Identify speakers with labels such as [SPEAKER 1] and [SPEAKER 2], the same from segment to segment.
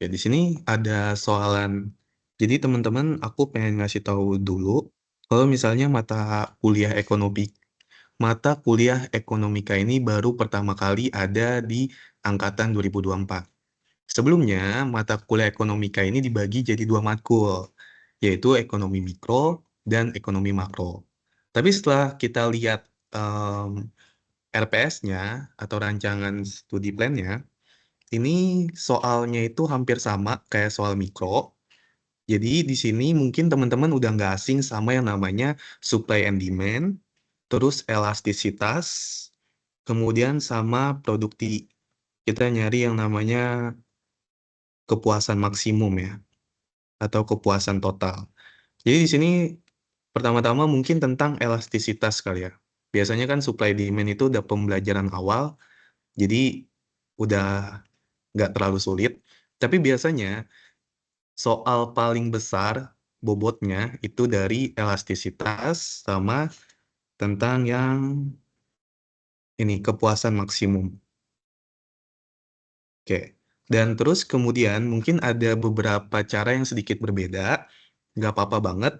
[SPEAKER 1] Oke, di sini ada soalan. Jadi teman-teman, aku pengen ngasih tahu dulu kalau misalnya mata kuliah ekonomika ini baru pertama kali ada di angkatan 2024. Sebelumnya, mata kuliah ekonomika ini dibagi jadi dua matkul, yaitu ekonomi mikro dan ekonomi makro. Tapi setelah kita lihat RPS-nya atau rancangan studi plan-nya, ini soalnya itu hampir sama kayak soal mikro. Jadi di sini mungkin teman-teman udah nggak asing sama yang namanya supply and demand, terus elastisitas, kemudian sama produkti. Kita nyari yang namanya kepuasan maksimum ya, atau kepuasan total. Jadi di sini pertama-tama mungkin tentang elastisitas kali ya. Biasanya kan supply demand itu udah pembelajaran awal, jadi udah nggak terlalu sulit. Tapi biasanya soal paling besar bobotnya itu dari elastisitas sama tentang yang ini kepuasan maksimum. Oke. Dan terus kemudian mungkin ada beberapa cara yang sedikit berbeda, nggak apa-apa banget.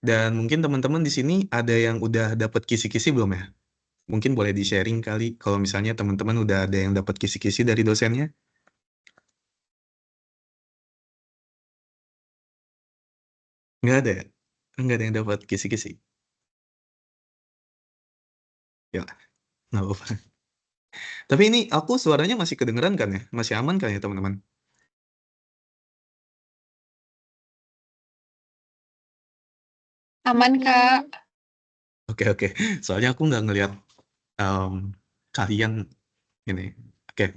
[SPEAKER 1] Dan mungkin teman-teman di sini ada yang udah dapat kisi-kisi belum ya? Mungkin boleh di-sharing kali kalau misalnya teman-teman udah ada yang dapat kisi-kisi dari dosennya. Nggak ada ya? Nggak ada yang dapat kisi-kisi. Ya, nggak apa-apa. Tapi ini aku suaranya masih kedengeran kan ya? Masih aman kan ya teman-teman?
[SPEAKER 2] Aman, Kak.
[SPEAKER 1] Oke, oke. Soalnya aku nggak ngelihat em, kalian ini. Oke.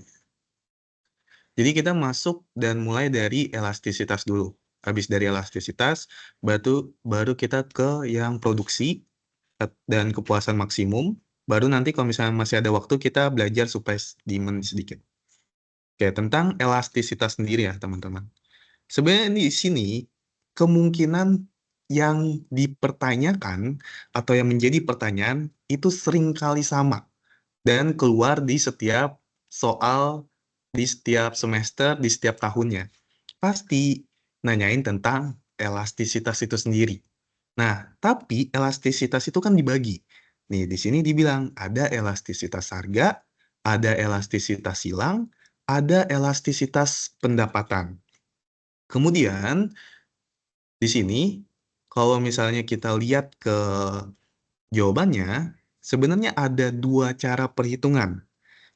[SPEAKER 1] Jadi kita masuk dan mulai dari elastisitas dulu. Habis dari elastisitas, baru kita ke yang produksi dan kepuasan maksimum. Baru nanti kalau misalnya masih ada waktu, kita belajar supply demand sedikit. Oke, tentang elastisitas sendiri ya, teman-teman. Sebenarnya di sini, kemungkinan yang dipertanyakan atau yang menjadi pertanyaan itu seringkali sama dan keluar di setiap soal, di setiap semester, di setiap tahunnya. Pasti nanyain tentang elastisitas itu sendiri. Nah, tapi elastisitas itu kan dibagi. Nih, di sini dibilang ada elastisitas harga, ada elastisitas silang, ada elastisitas pendapatan. Kemudian, di sini, kalau misalnya kita lihat ke jawabannya, sebenarnya ada dua cara perhitungan,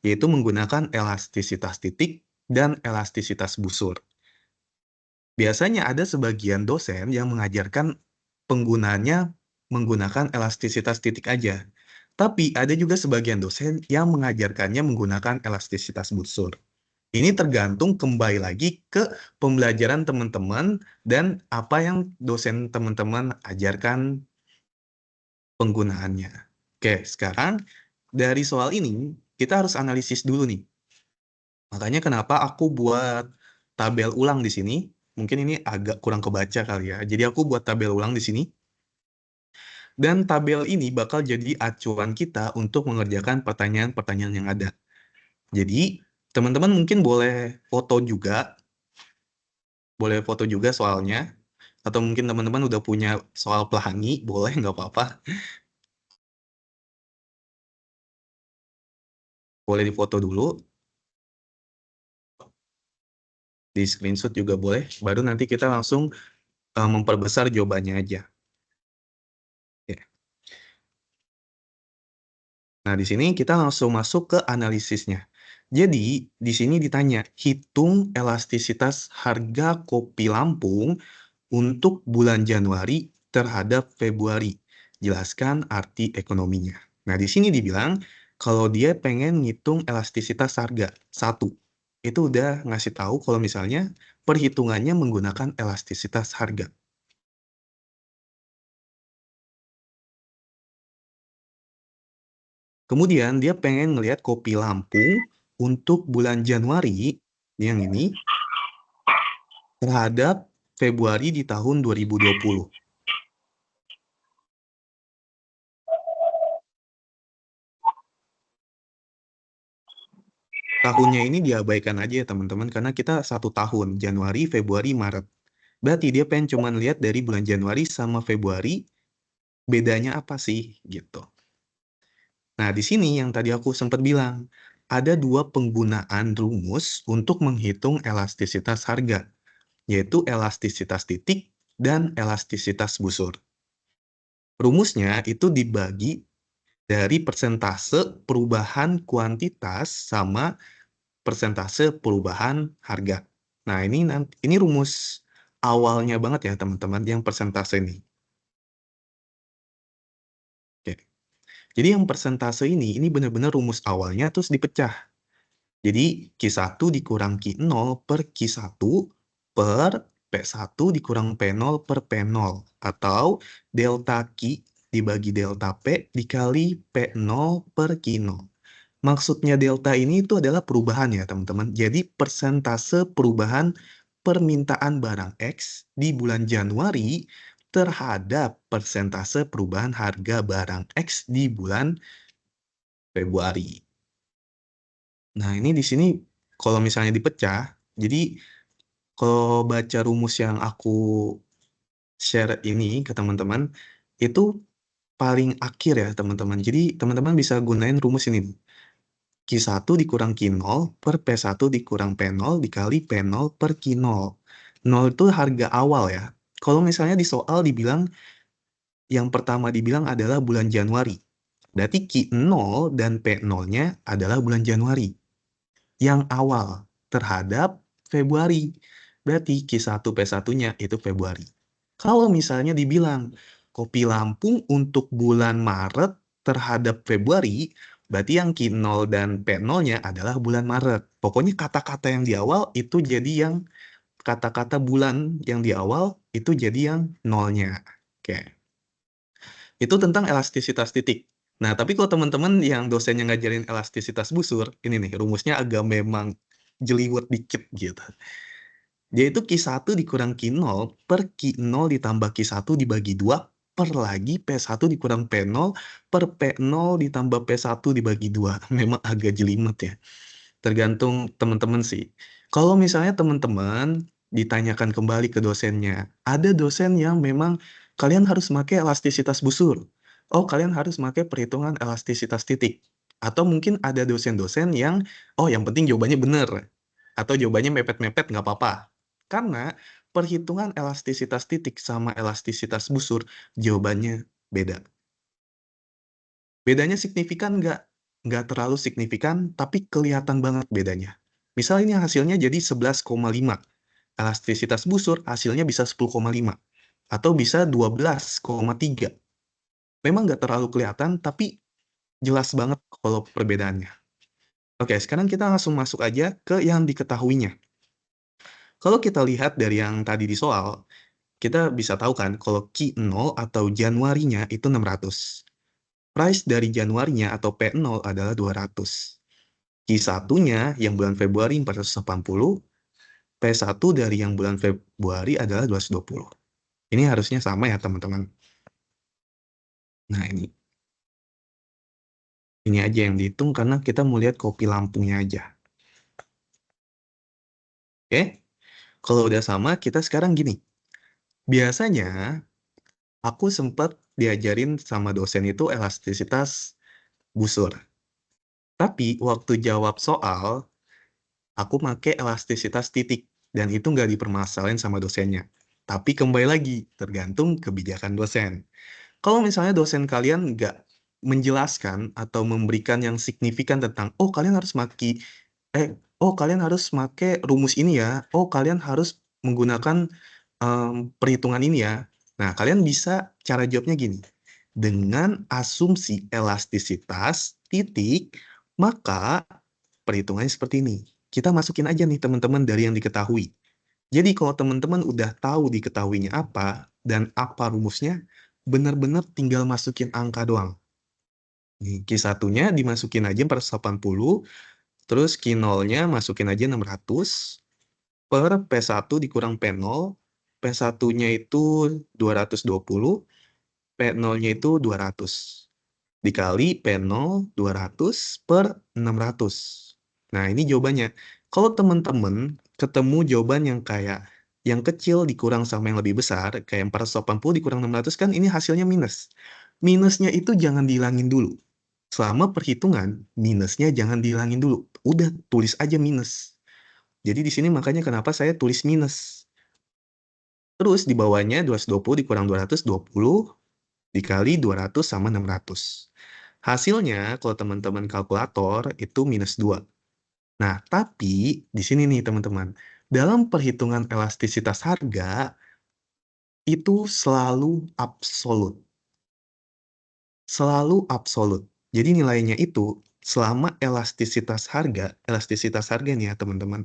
[SPEAKER 1] yaitu menggunakan elastisitas titik dan elastisitas busur. Biasanya ada sebagian dosen yang mengajarkan penggunaannya menggunakan elastisitas titik aja. Tapi ada juga sebagian dosen yang mengajarkannya menggunakan elastisitas busur. Ini tergantung kembali lagi ke pembelajaran teman-teman dan apa yang dosen teman-teman ajarkan penggunaannya. Oke, sekarang dari soal ini kita harus analisis dulu nih. Makanya kenapa aku buat tabel ulang di sini. Mungkin ini agak kurang kebaca kali ya. Jadi aku buat tabel ulang di sini. Dan tabel ini bakal jadi acuan kita untuk mengerjakan pertanyaan-pertanyaan yang ada. Jadi teman-teman mungkin boleh foto juga soalnya. Atau mungkin teman-teman udah punya soal pelangi, boleh nggak apa-apa. Boleh difoto dulu, di screenshot juga boleh. Baru nanti kita langsung memperbesar jawabannya aja. Ya. Nah, di sini kita langsung masuk ke analisisnya. Jadi, di sini ditanya, hitung elastisitas harga kopi Lampung untuk bulan Januari terhadap Februari. Jelaskan arti ekonominya. Nah, di sini dibilang, kalau dia pengen ngitung elastisitas harga, satu, itu udah ngasih tahu kalau misalnya perhitungannya menggunakan elastisitas harga. Kemudian dia pengen ngelihat kopi Lampung untuk bulan Januari, yang ini, terhadap Februari di tahun 2020. Tahunnya ini diabaikan aja ya teman-teman, karena kita 1 tahun, Januari, Februari, Maret. Berarti dia pengen cuman lihat dari bulan Januari sama Februari, bedanya apa sih, gitu. Nah, di sini yang tadi aku sempat bilang, ada 2 penggunaan rumus untuk menghitung elastisitas harga, yaitu elastisitas titik dan elastisitas busur. Rumusnya itu dibagi dari persentase perubahan kuantitas sama persentase perubahan harga. Nah, ini rumus awalnya banget ya, teman-teman, yang persentase ini. Oke. Jadi yang persentase ini benar-benar rumus awalnya terus dipecah. Jadi Q1 dikurang Q0 per Q1 per P1 dikurang P0 per P0. Atau delta Q dibagi delta P dikali P0 per Q0. Maksudnya delta ini itu adalah perubahan ya teman-teman. Jadi persentase perubahan permintaan barang X di bulan Januari terhadap persentase perubahan harga barang X di bulan Februari. Nah, ini di sini kalau misalnya dipecah, jadi kalau baca rumus yang aku share ini ke teman-teman, itu paling akhir ya teman-teman. Jadi teman-teman bisa gunain rumus ini. Q1 dikurang Q0 per P1 dikurang P0 dikali P0 per Q0. 0 itu harga awal ya. Kalau misalnya di soal dibilang, yang pertama dibilang adalah bulan Januari. Berarti Q0 dan P0-nya adalah bulan Januari. Yang awal terhadap Februari. Berarti Q1 P1-nya itu Februari. Kalau misalnya dibilang kopi Lampung untuk bulan Maret terhadap Februari, berarti yang Q0 dan P0-nya adalah bulan Maret. Pokoknya kata-kata yang di awal itu jadi yang kata-kata bulan yang di awal itu jadi yang nolnya. Oke. Itu tentang elastisitas titik. Nah, tapi kalau teman-teman yang dosennya ngajarin elastisitas busur, ini nih rumusnya agak memang jeliwet dikit gitu. Yaitu Q1 dikurang Q0 per Q0 ditambah Q1 dibagi 2 per lagi P1 dikurang P0 per P0 ditambah P1 dibagi 2. Memang agak jelimet ya. Tergantung teman-teman sih. Kalau misalnya teman-teman ditanyakan kembali ke dosennya, ada dosen yang memang kalian harus pakai elastisitas busur. Oh, kalian harus pakai perhitungan elastisitas titik. Atau mungkin ada dosen-dosen yang, oh yang penting jawabannya benar. Atau jawabannya mepet-mepet nggak apa-apa. Karena perhitungan elastisitas titik sama elastisitas busur, jawabannya beda. Bedanya signifikan nggak? Nggak terlalu signifikan, tapi kelihatan banget bedanya. Misalnya hasilnya jadi 11,5. Elastisitas busur hasilnya bisa 10,5. Atau bisa 12,3. Memang nggak terlalu kelihatan, tapi jelas banget kalau perbedaannya. Oke, sekarang kita langsung masuk aja ke yang diketahuinya. Kalau kita lihat dari yang tadi di soal, kita bisa tahu kan kalau Q0 atau Januarinya itu 600. Price dari Januarinya atau P0 adalah 200. Q1-nya yang bulan Februari 480, P1 dari yang bulan Februari adalah 220. Ini harusnya sama ya teman-teman. Nah ini aja yang dihitung karena kita mau lihat kopi Lampungnya aja. Oke, kalau udah sama kita sekarang gini. Biasanya aku sempat diajarin sama dosen itu elastisitas busur. Tapi waktu jawab soal, aku pakai elastisitas titik. Dan itu nggak dipermasalahin sama dosennya. Tapi kembali lagi, tergantung kebijakan dosen. Kalau misalnya dosen kalian nggak menjelaskan atau memberikan yang signifikan tentang, oh kalian harus oh kalian harus make rumus ini ya, oh kalian harus menggunakan perhitungan ini ya. Nah, kalian bisa cara jawabnya gini. Dengan asumsi elastisitas titik, maka perhitungannya seperti ini. Kita masukin aja nih teman-teman dari yang diketahui. Jadi kalau teman-teman udah tahu diketahuinya apa dan apa rumusnya, benar-benar tinggal masukin angka doang. Nih, Q1-nya dimasukin aja 480, terus Q0-nya masukin aja 600, per P1 dikurang P0, P1-nya itu 220, P0-nya itu 200. Dikali P0 200 per 600. Nah, ini jawabannya. Kalau teman-teman ketemu jawaban yang kayak yang kecil dikurang sama yang lebih besar, kayak 480 dikurang 600 kan ini hasilnya minus. Minusnya itu jangan dihilangin dulu. Selama perhitungan, minusnya jangan dihilangin dulu. Udah tulis aja minus. Jadi di sini makanya kenapa saya tulis minus. Terus di bawahnya 220 dikurang 220 dikali 200 sama 600. Hasilnya kalau teman-teman kalkulator itu minus 2. Nah, tapi di sini nih teman-teman, dalam perhitungan elastisitas harga itu selalu absolut. Selalu absolut. Jadi nilainya itu selama elastisitas harga nih ya teman-teman.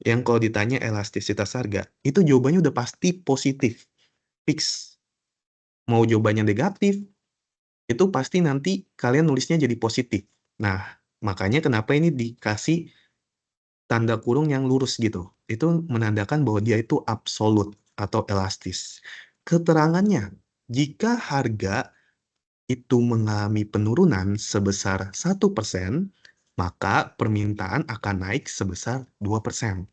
[SPEAKER 1] Yang kalau ditanya elastisitas harga, itu jawabannya udah pasti positif. Fix. Mau jawabannya negatif, itu pasti nanti kalian nulisnya jadi positif. Nah, makanya kenapa ini dikasih tanda kurung yang lurus gitu. Itu menandakan bahwa dia itu absolut atau elastis. Keterangannya, jika harga itu mengalami penurunan sebesar 1%, maka permintaan akan naik sebesar 2%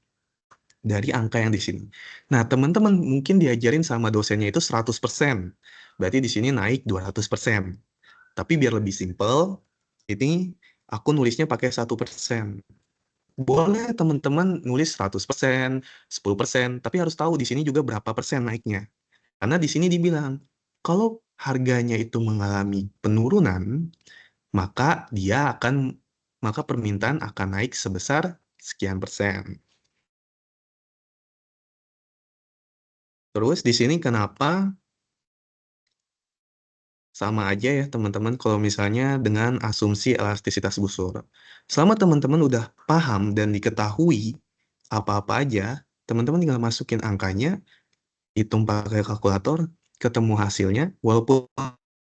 [SPEAKER 1] dari angka yang di sini. Nah, teman-teman mungkin diajarin sama dosennya itu 100%. Berarti di sini naik 200%. Tapi biar lebih simpel, ini aku nulisnya pakai 1%. Boleh teman-teman nulis 100%, 10%, tapi harus tahu di sini juga berapa persen naiknya. Karena di sini dibilang, kalau harganya itu mengalami penurunan, maka permintaan akan naik sebesar sekian persen. Terus di sini kenapa sama aja ya teman-teman kalau misalnya dengan asumsi elastisitas busur. Selama teman-teman udah paham dan diketahui apa-apa aja, teman-teman tinggal masukin angkanya, hitung pakai kalkulator, ketemu hasilnya, walaupun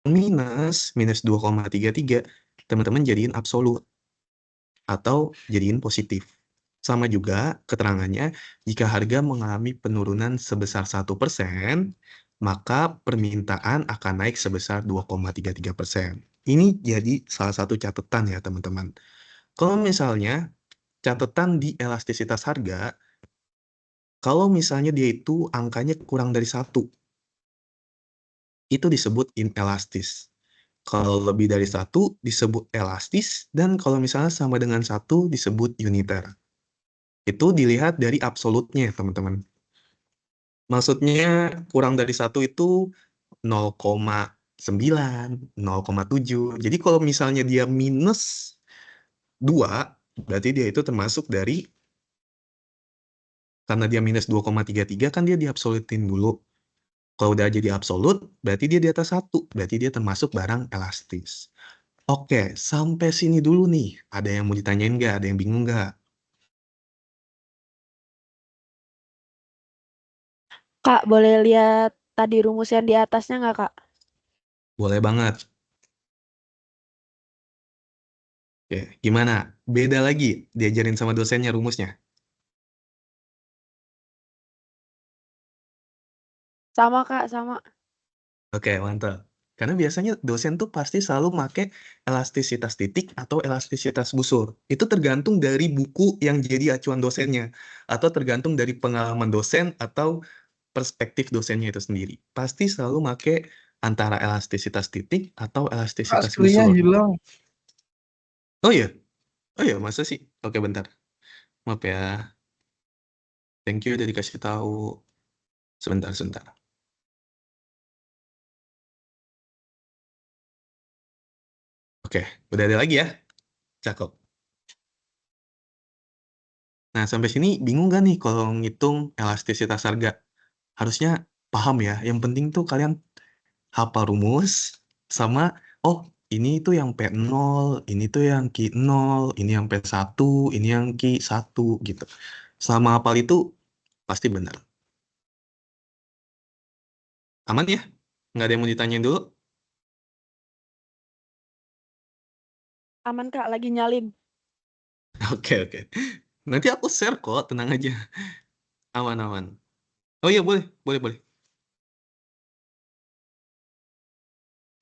[SPEAKER 1] minus 2,33, teman-teman jadiin absolut atau jadiin positif. Sama juga keterangannya, jika harga mengalami penurunan sebesar 1%, maka permintaan akan naik sebesar 2,33%. Ini jadi salah satu catatan ya teman-teman. Kalau misalnya catatan di elastisitas harga, kalau misalnya dia itu angkanya kurang dari 1, itu disebut inelastis. Kalau lebih dari 1 disebut elastis, dan kalau misalnya sama dengan 1 disebut uniter. Itu dilihat dari absolutnya, teman-teman. Maksudnya kurang dari 1 itu 0,9, 0,7. Jadi kalau misalnya dia minus 2, berarti dia itu termasuk dari, karena dia minus 2,33 kan dia diabsolutin dulu. Kalau udah jadi absolut, berarti dia di atas 1, berarti dia termasuk barang elastis. Oke, sampai sini dulu nih. Ada yang mau ditanyain nggak? Ada yang bingung nggak?
[SPEAKER 2] Kak, boleh lihat tadi rumus yang di atasnya nggak, Kak?
[SPEAKER 1] Boleh banget. Oke, gimana? Beda lagi diajarin sama dosennya rumusnya?
[SPEAKER 2] Sama, Kak, sama.
[SPEAKER 1] Oke, mantap. Karena biasanya dosen tuh pasti selalu pakai elastisitas titik atau elastisitas busur. Itu tergantung dari buku yang jadi acuan dosennya. Atau tergantung dari pengalaman dosen atau perspektif dosennya itu sendiri. Pasti selalu pakai antara elastisitas titik atau
[SPEAKER 3] Kak,
[SPEAKER 1] elastisitas
[SPEAKER 3] screen-nya
[SPEAKER 1] busur.
[SPEAKER 3] hilang.
[SPEAKER 1] Oh iya? Oh iya, masa sih? Oke, bentar. Maaf ya. Thank you udah dikasih tahu. Sebentar, sebentar. Oke, udah ada lagi ya? Cakep. Nah, sampai sini bingung gak nih kalau ngitung elastisitas harga? Harusnya paham ya. Yang penting tuh kalian hafal rumus sama, oh ini tuh yang P0, ini tuh yang Q0, ini yang P1, ini yang Q1 gitu. Selama hafal itu pasti benar. Aman ya? Nggak ada yang mau ditanyain dulu?
[SPEAKER 2] Aman, Kak, lagi nyalin.
[SPEAKER 1] Oke, oke. Nanti aku share kok, tenang aja. Aman-aman. Oh iya, boleh, boleh, boleh.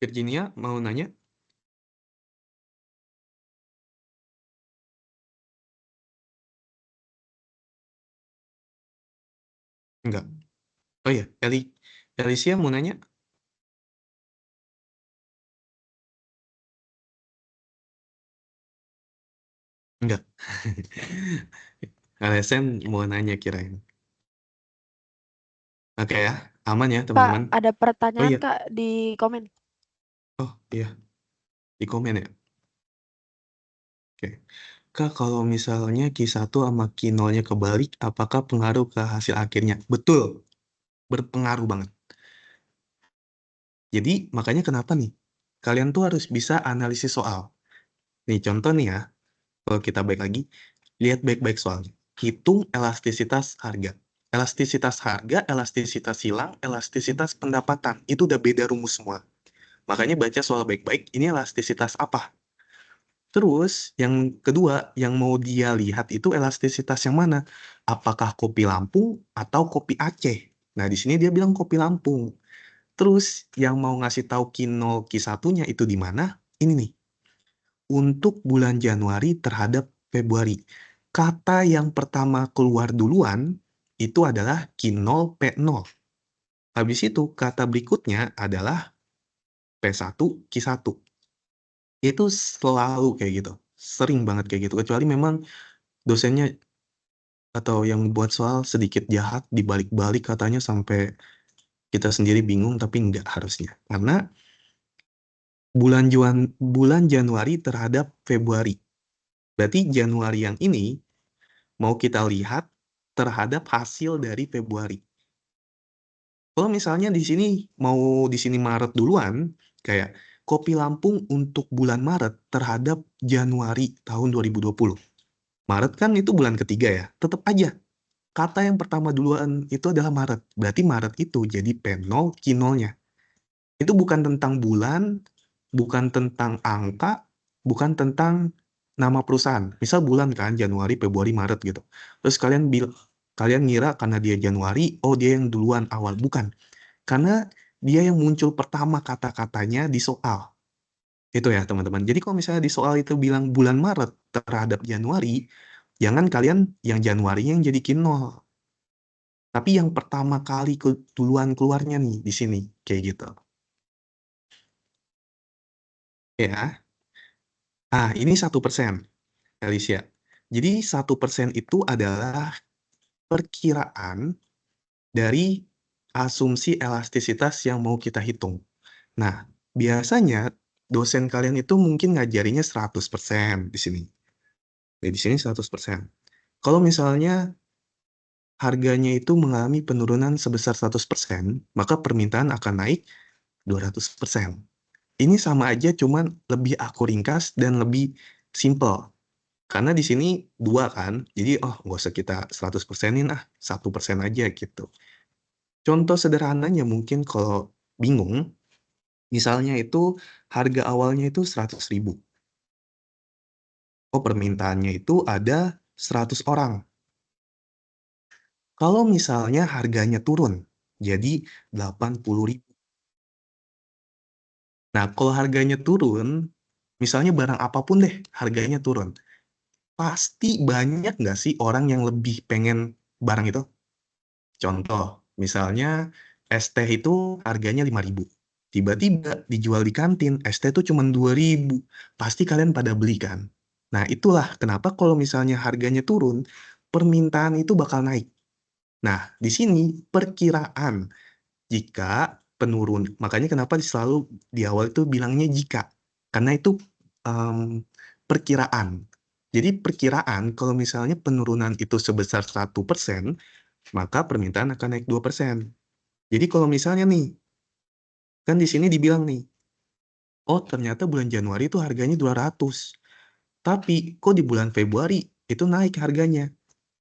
[SPEAKER 1] Virginia mau nanya? Enggak. Oh iya, Alicia mau nanya? Enggak. LSM mau nanya kirain. Oke ya, aman ya
[SPEAKER 2] Kak,
[SPEAKER 1] teman-teman.
[SPEAKER 2] ada
[SPEAKER 1] Oh
[SPEAKER 2] pertanyaan
[SPEAKER 1] iya,
[SPEAKER 2] Kak di komen.
[SPEAKER 1] oh iya, di komen ya. Oke. Kak, kalau misalnya Q1 sama Q0-nya kebalik, apakah pengaruh ke hasil akhirnya? Betul, berpengaruh banget. Jadi, makanya kenapa nih? Kalian tuh harus bisa analisis soal. Nih, contoh nih ya, kalau kita baik lagi, lihat baik-baik soalnya. Hitung elastisitas harga. Elastisitas harga, elastisitas silang, elastisitas pendapatan. Itu udah beda rumus semua. Makanya baca soal baik-baik, ini elastisitas apa? Terus, yang kedua, yang mau dia lihat itu elastisitas yang mana? Apakah kopi Lampung atau kopi Aceh? Nah, di sini dia bilang kopi Lampung. Terus, yang mau ngasih tahu Q0, Q1-nya itu di mana? Ini nih, untuk bulan Januari terhadap Februari. Kata yang pertama keluar duluan itu adalah Q0, P0. Habis itu, kata berikutnya adalah P1, Q1. Itu selalu kayak gitu. Sering banget kayak gitu. Kecuali memang dosennya atau yang buat soal sedikit jahat, dibalik-balik katanya sampai kita sendiri bingung, tapi nggak harusnya. Karena bulan Januari terhadap Februari. Berarti Januari yang ini mau kita lihat terhadap hasil dari Februari. Kalau misalnya di sini mau di sini Maret duluan, kayak Kopi Lampung untuk bulan Maret terhadap Januari tahun 2020. Maret kan itu bulan ketiga ya, tetap aja. Kata yang pertama duluan itu adalah Maret. Berarti Maret itu jadi P0, Q0-nya. Itu bukan tentang bulan, bukan tentang angka, bukan tentang nama perusahaan. Misal bulan kan, Januari, Februari, Maret gitu. Terus kalian ngira karena dia Januari, oh dia yang duluan awal. Bukan. Karena dia yang muncul pertama kata-katanya di soal. Itu ya teman-teman. Jadi kalau misalnya di soal itu bilang bulan Maret terhadap Januari, jangan kalian yang Januarinya yang jadi Q0. Tapi yang pertama kali duluan keluarnya nih di sini. Kayak gitu. Ya. Ah, ini 1%, Alicia. Jadi 1% itu adalah perkiraan dari asumsi elastisitas yang mau kita hitung. Nah, biasanya dosen kalian itu mungkin ngajarinya 100% di sini. Nah, di sini 100%. Kalau misalnya harganya itu mengalami penurunan sebesar 100%, maka permintaan akan naik 200%. Ini sama aja, cuman lebih aku ringkas dan lebih simple. Karena di sini dua kan, jadi nggak usah kita 100%-in 1% aja gitu. Contoh sederhananya mungkin kalau bingung, misalnya itu harga awalnya itu 100.000. Oh, permintaannya itu ada 100 orang. Kalau misalnya harganya turun, jadi 80.000. Nah, kalau harganya turun, misalnya barang apapun deh, harganya turun. Pasti banyak nggak sih orang yang lebih pengen barang itu? Contoh, misalnya es teh itu harganya 5.000. Tiba-tiba dijual di kantin, es teh itu cuma 2.000. Pasti kalian pada beli kan? Nah, itulah kenapa kalau misalnya harganya turun, permintaan itu bakal naik. Nah, di sini perkiraan jika penurun. Makanya kenapa selalu di awal itu bilangnya jika. Karena itu em, perkiraan. Jadi perkiraan kalau misalnya penurunan itu sebesar 1%, maka permintaan akan naik 2%. Jadi kalau misalnya nih, kan di sini dibilang nih, oh ternyata bulan Januari itu harganya 200. Tapi kok di bulan Februari itu naik harganya.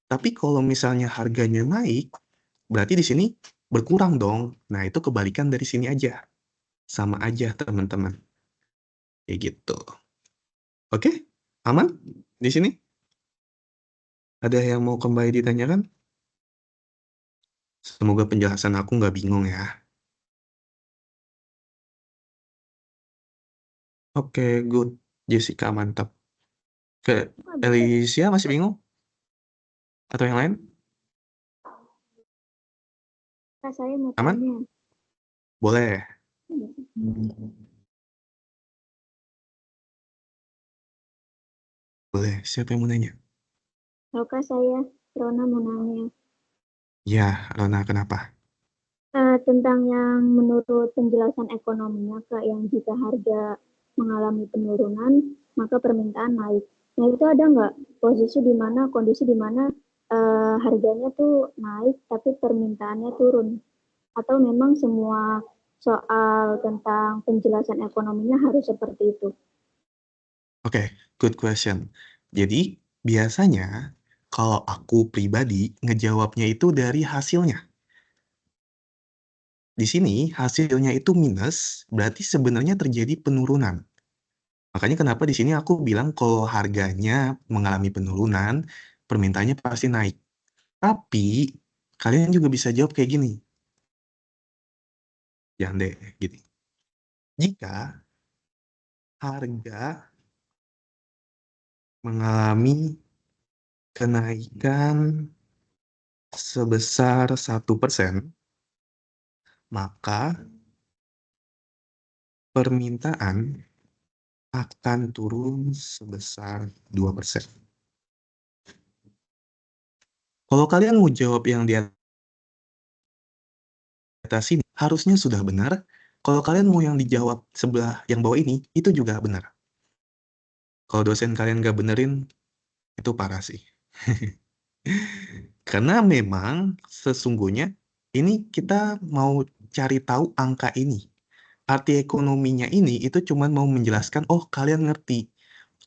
[SPEAKER 1] Tapi kalau misalnya harganya naik, berarti di sini berkurang dong. Nah, itu kebalikan dari sini aja. Sama aja, teman-teman. Kayak gitu. Oke? Aman? Di sini? Ada yang mau kembali ditanyakan? Semoga penjelasan aku nggak bingung ya. Oke, good. Jessica, mantap. Ke Alicia masih bingung? Atau yang lain?
[SPEAKER 3] Kak, saya mau
[SPEAKER 1] Aman?
[SPEAKER 3] tanya.
[SPEAKER 1] Boleh. Boleh. Siapa yang mau nanya?
[SPEAKER 3] Halo Kak, saya Rona mau nanya.
[SPEAKER 1] Ya, Rona, kenapa?
[SPEAKER 3] Tentang yang menurut penjelasan ekonominya Kak, yang jika harga mengalami penurunan, maka permintaan naik. Nah itu ada nggak posisi di mana, kondisi di mana harganya tuh naik tapi permintaannya turun? Atau memang semua soal tentang penjelasan ekonominya harus seperti itu?
[SPEAKER 1] Oke, good question. Jadi, biasanya kalau aku pribadi ngejawabnya itu dari hasilnya. Di sini hasilnya itu minus, berarti sebenarnya terjadi penurunan. Makanya kenapa di sini aku bilang kalau harganya mengalami penurunan, permintaannya pasti naik. Tapi kalian juga bisa jawab kayak gini. Jangan deh, gini. Jika harga mengalami kenaikan sebesar 1%, maka permintaan akan turun sebesar 2%. Kalau kalian mau jawab yang di atas ini, harusnya sudah benar. Kalau kalian mau yang dijawab sebelah yang bawah ini, itu juga benar. Kalau dosen kalian nggak benerin, itu parah sih. Karena memang sesungguhnya ini kita mau cari tahu angka ini. Arti ekonominya ini itu cuma mau menjelaskan, oh kalian ngerti.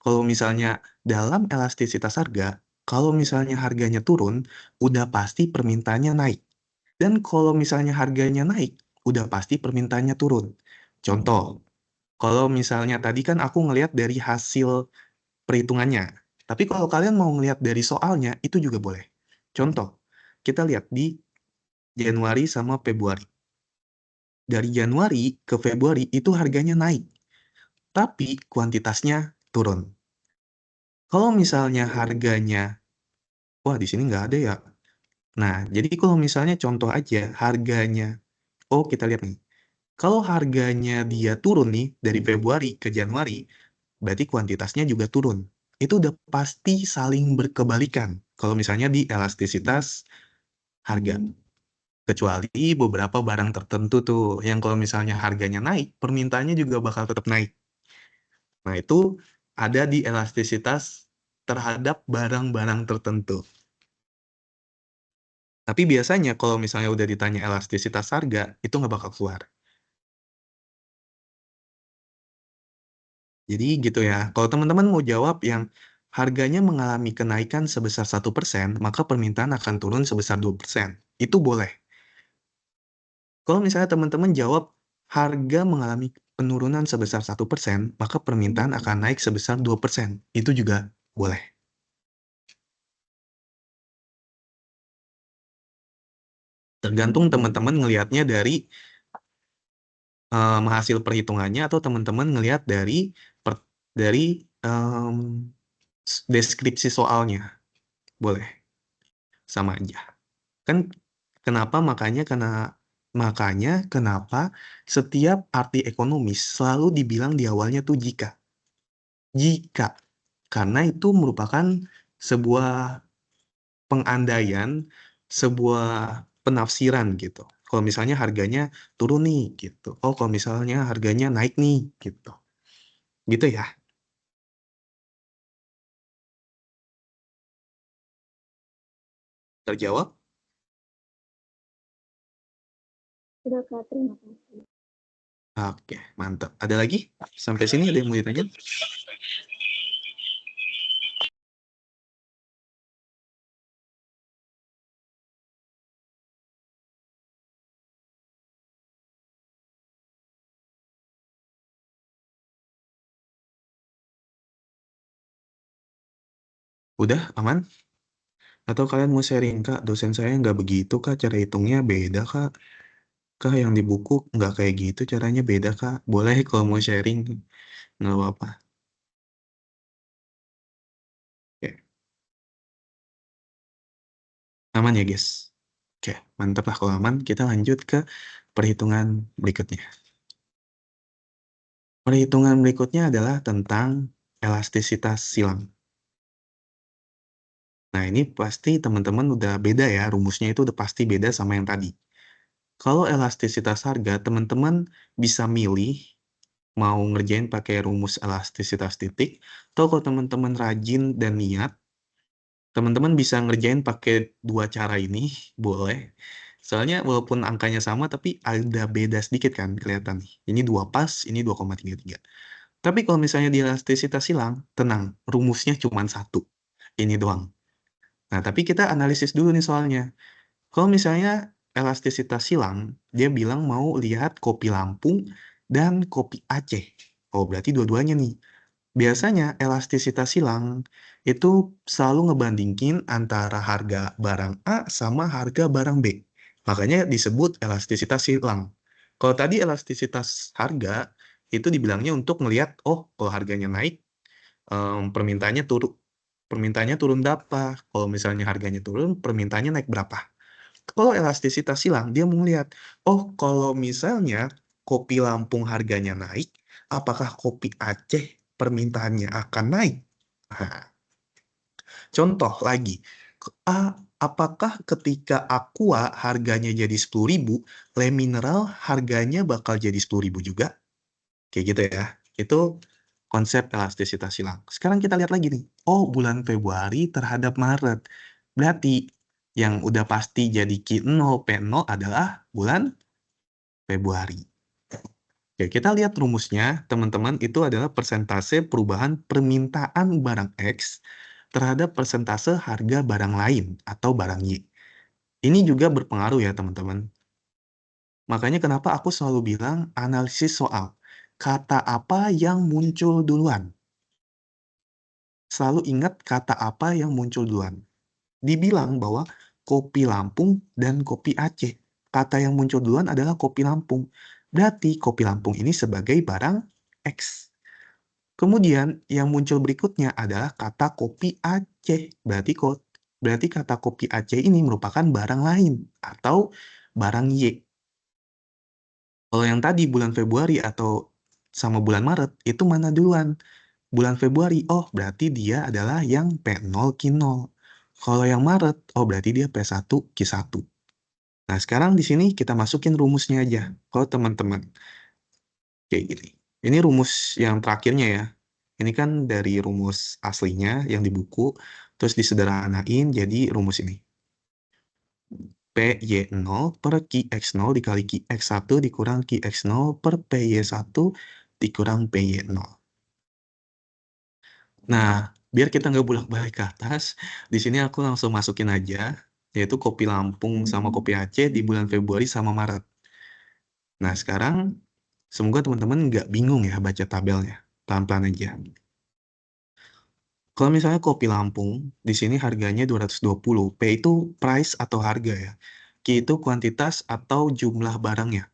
[SPEAKER 1] Kalau misalnya dalam elastisitas harga, kalau misalnya harganya turun, udah pasti permintaannya naik. Dan kalau misalnya harganya naik, udah pasti permintaannya turun. Contoh, kalau misalnya tadi kan aku ngelihat dari hasil perhitungannya. Tapi kalau kalian mau ngelihat dari soalnya, itu juga boleh. Contoh, kita lihat di Januari sama Februari. Dari Januari ke Februari itu harganya naik, tapi kuantitasnya turun. Kalau misalnya harganya, wah di sini nggak ada ya. Nah, jadi kalau misalnya contoh aja harganya, oh kita lihat nih, kalau harganya dia turun nih dari Februari ke Januari, berarti kuantitasnya juga turun. Itu udah pasti saling berkebalikan. Kalau misalnya di elastisitas harga. Kecuali beberapa barang tertentu tuh, yang kalau misalnya harganya naik, permintaannya juga bakal tetap naik. Nah, itu ada di elastisitas terhadap barang-barang tertentu. Tapi biasanya kalau misalnya udah ditanya elastisitas harga, itu nggak bakal keluar. Jadi gitu ya, kalau teman-teman mau jawab yang harganya mengalami kenaikan sebesar 1%, maka permintaan akan turun sebesar 2%. Itu boleh. Kalau misalnya teman-teman jawab harga mengalami penurunan sebesar 1%, maka permintaan akan naik sebesar 2%. Itu juga boleh. Tergantung teman-teman ngelihatnya dari hasil perhitungannya atau teman-teman ngelihat dari deskripsi soalnya. Boleh, sama aja. Kan makanya kenapa setiap arti ekonomis selalu dibilang di awalnya tuh jika. Jika, karena itu merupakan sebuah pengandaian, sebuah penafsiran gitu. Kalau misalnya harganya turun nih gitu. Oh, kalau misalnya harganya naik nih gitu. Gitu ya. Terjawab?
[SPEAKER 3] Sudah Kak, terima kasih.
[SPEAKER 1] Oke, mantap. Ada lagi? Sampai sini ada yang mau ditanya? Udah, aman? Atau kalian mau sharing, Kak? Dosen saya nggak begitu, Kak. Cara hitungnya beda, Kak. Kak, yang di buku nggak kayak gitu, caranya beda, Kak. Boleh kalau mau sharing, nggak apa-apa. Oke. Aman ya, guys? Oke, mantap lah kalau aman. Kita lanjut ke perhitungan berikutnya. Perhitungan berikutnya adalah tentang elastisitas silang. Nah, ini pasti teman-teman udah beda ya, rumusnya itu udah pasti beda sama yang tadi. Kalau elastisitas harga, teman-teman bisa milih mau ngerjain pakai rumus elastisitas titik, atau kalau teman-teman rajin dan niat, teman-teman bisa ngerjain pakai dua cara ini, boleh. Soalnya walaupun angkanya sama, tapi ada beda sedikit kan, kelihatan nih. Ini 2 pas, ini 2,33. Tapi kalau misalnya di elastisitas silang, tenang, rumusnya cuma satu. Ini doang. Nah, tapi kita analisis dulu nih soalnya. Kalau misalnya elastisitas silang, dia bilang mau lihat kopi Lampung dan kopi Aceh. Oh, berarti dua-duanya nih. Biasanya elastisitas silang itu selalu ngebandingin antara harga barang A sama harga barang B. Makanya disebut elastisitas silang. Kalau tadi elastisitas harga, itu dibilangnya untuk ngelihat, oh kalau harganya naik, permintaannya turun berapa. Kalau misalnya harganya turun, permintaannya naik berapa. Kalau elastisitas silang, dia mau ngelihat, oh kalau misalnya kopi Lampung harganya naik, apakah kopi Aceh permintaannya akan naik? Nah, contoh lagi, apakah ketika Aqua harganya jadi 10.000, Le Mineral harganya bakal jadi 10.000 juga? Kayak gitu ya. Itu konsep elastisitas silang. Sekarang kita lihat lagi nih. Oh, bulan Februari terhadap Maret. Berarti yang udah pasti jadi Q0, P0 adalah bulan Februari. Oke, kita lihat rumusnya, teman-teman, itu adalah persentase perubahan permintaan barang X terhadap persentase harga barang lain atau barang Y. Ini juga berpengaruh ya, teman-teman. Makanya kenapa aku selalu bilang analisis soal kata apa yang muncul duluan. Selalu ingat kata apa yang muncul duluan. Dibilang bahwa kopi Lampung dan kopi Aceh. Kata yang muncul duluan adalah kopi Lampung. Berarti kopi Lampung ini sebagai barang X. Kemudian yang muncul berikutnya adalah kata kopi Aceh. Berarti kata kopi Aceh ini merupakan barang lain atau barang Y. Kalau yang tadi bulan Februari atau sama bulan Maret, itu mana duluan? Bulan Februari, oh berarti dia adalah yang P0 Q0. Kalau yang Maret, oh berarti dia P1 Q1. Nah, sekarang di sini kita masukin rumusnya aja. Kalau teman-teman, kayak gini. Ini rumus yang terakhirnya ya. Ini kan dari rumus aslinya yang di buku, terus disederhanain jadi rumus ini. PY0 per QX0 dikali QX1 dikurang QX0 per PY1 dikurang PY0. Nah, biar kita nggak bolak-balik ke atas, di sini aku langsung masukin aja, yaitu kopi Lampung sama kopi Aceh di bulan Februari sama Maret. Nah, sekarang semoga teman-teman nggak bingung ya baca tabelnya. Pelan-pelan aja. Kalau misalnya kopi Lampung, di sini harganya 220. P itu price atau harga ya. Q itu kuantitas atau jumlah barangnya.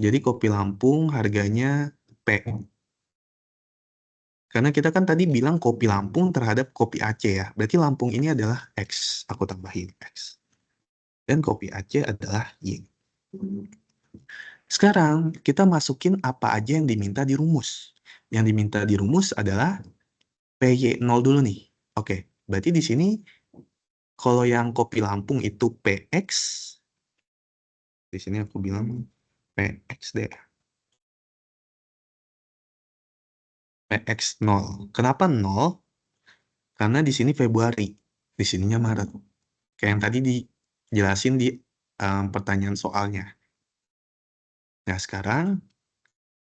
[SPEAKER 1] Jadi kopi Lampung harganya P. Karena kita kan tadi bilang kopi Lampung terhadap kopi Aceh ya. Berarti Lampung ini adalah X. Aku tambahin X. Dan kopi Aceh adalah Y. Sekarang kita masukin apa aja yang diminta di rumus. Yang diminta di rumus adalah PY0 dulu nih. Oke, berarti di sini kalau yang kopi Lampung itu PX. Di sini aku bilang PX deh. PX 0. Kenapa 0? Karena di sini Februari. Di sininya Maret. Kayak yang tadi dijelasin di pertanyaan soalnya. Nah, sekarang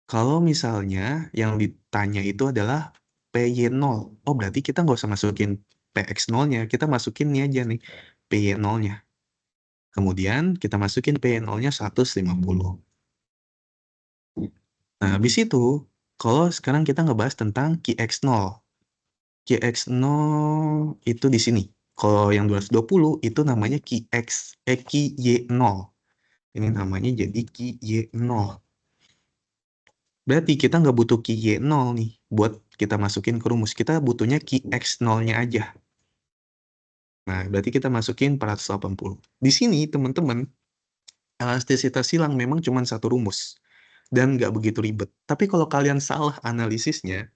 [SPEAKER 1] kalau misalnya yang ditanya itu adalah PY0. Oh, berarti kita nggak usah masukin PX0-nya. Kita masukin ini aja nih, PY0-nya. Kemudian kita masukin PY0-nya 150. Nah, habis itu, kalau sekarang kita ngebahas tentang QX0. QX0 itu di sini. Kalau yang 220 itu namanya QY0. Ini namanya jadi QY0. Berarti kita nggak butuh QY0 nih buat kita masukin ke rumus. Kita butuhnya QX0-nya aja. Nah, berarti kita masukin 480. Di sini, teman-teman, elastisitas silang memang cuma satu rumus. Dan nggak begitu ribet. Tapi kalau kalian salah analisisnya,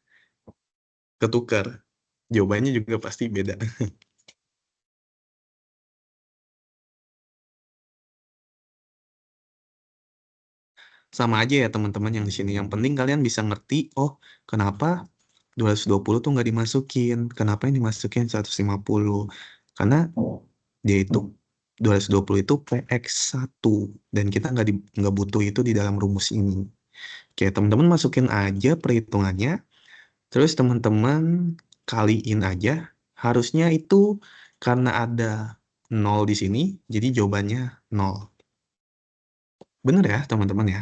[SPEAKER 1] ketukar. Jawabannya juga pasti beda. Sama aja ya teman-teman yang di sini. Yang penting kalian bisa ngerti, oh kenapa 220 tuh nggak dimasukin. Kenapa yang dimasukin 150? Karena dia itu 220 itu PX1. Dan kita nggak butuh itu di dalam rumus ini. Oke, teman-teman masukin aja perhitungannya. Terus teman-teman kaliin aja. Harusnya itu karena ada 0 di sini, jadi jawabannya 0. Bener ya teman-teman ya?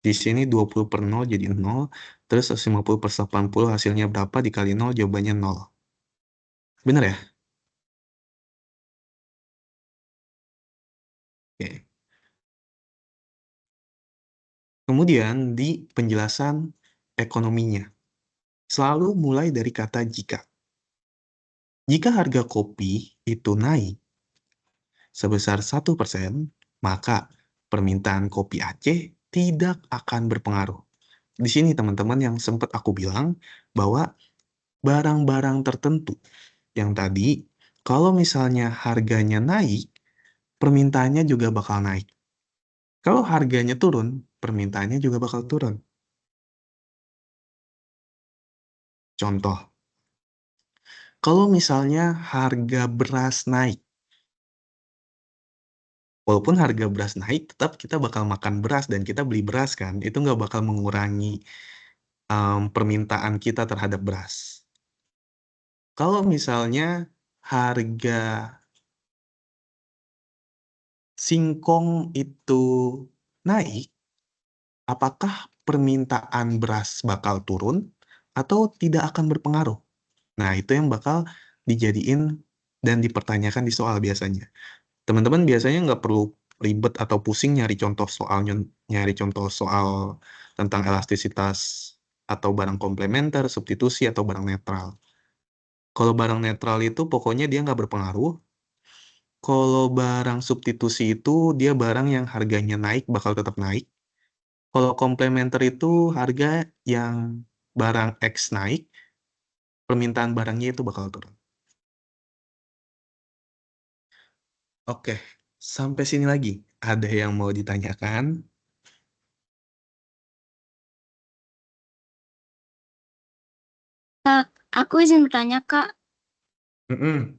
[SPEAKER 1] Di sini 20 per 0 jadi 0. Terus 150 per 80 hasilnya berapa dikali 0, jawabannya 0. Bener ya? Oke. Kemudian di penjelasan ekonominya. Selalu mulai dari kata jika. Jika harga kopi itu naik sebesar 1%, maka permintaan kopi Aceh tidak akan berpengaruh. Di sini teman-teman yang sempat aku bilang bahwa barang-barang tertentu yang tadi, kalau misalnya harganya naik, permintaannya juga bakal naik. Kalau harganya turun, permintaannya juga bakal turun. Contoh, kalau misalnya harga beras naik, walaupun harga beras naik, tetap kita bakal makan beras dan kita beli beras kan, itu nggak bakal mengurangi permintaan kita terhadap beras. Kalau misalnya harga singkong itu naik, apakah permintaan beras bakal turun atau tidak akan berpengaruh? Nah, itu yang bakal dijadiin dan dipertanyakan di soal biasanya. Teman-teman biasanya nggak perlu ribet atau pusing nyari contoh soal tentang elastisitas atau barang komplementer, substitusi, atau barang netral. Kalau barang netral itu pokoknya dia nggak berpengaruh. Kalau barang substitusi itu dia barang yang harganya naik bakal tetap naik. Kalau komplementer itu harga yang barang X naik, permintaan barangnya itu bakal turun. Oke, sampai sini lagi. Ada yang mau ditanyakan?
[SPEAKER 4] Kak, aku izin bertanya, Kak.
[SPEAKER 1] Mm-mm.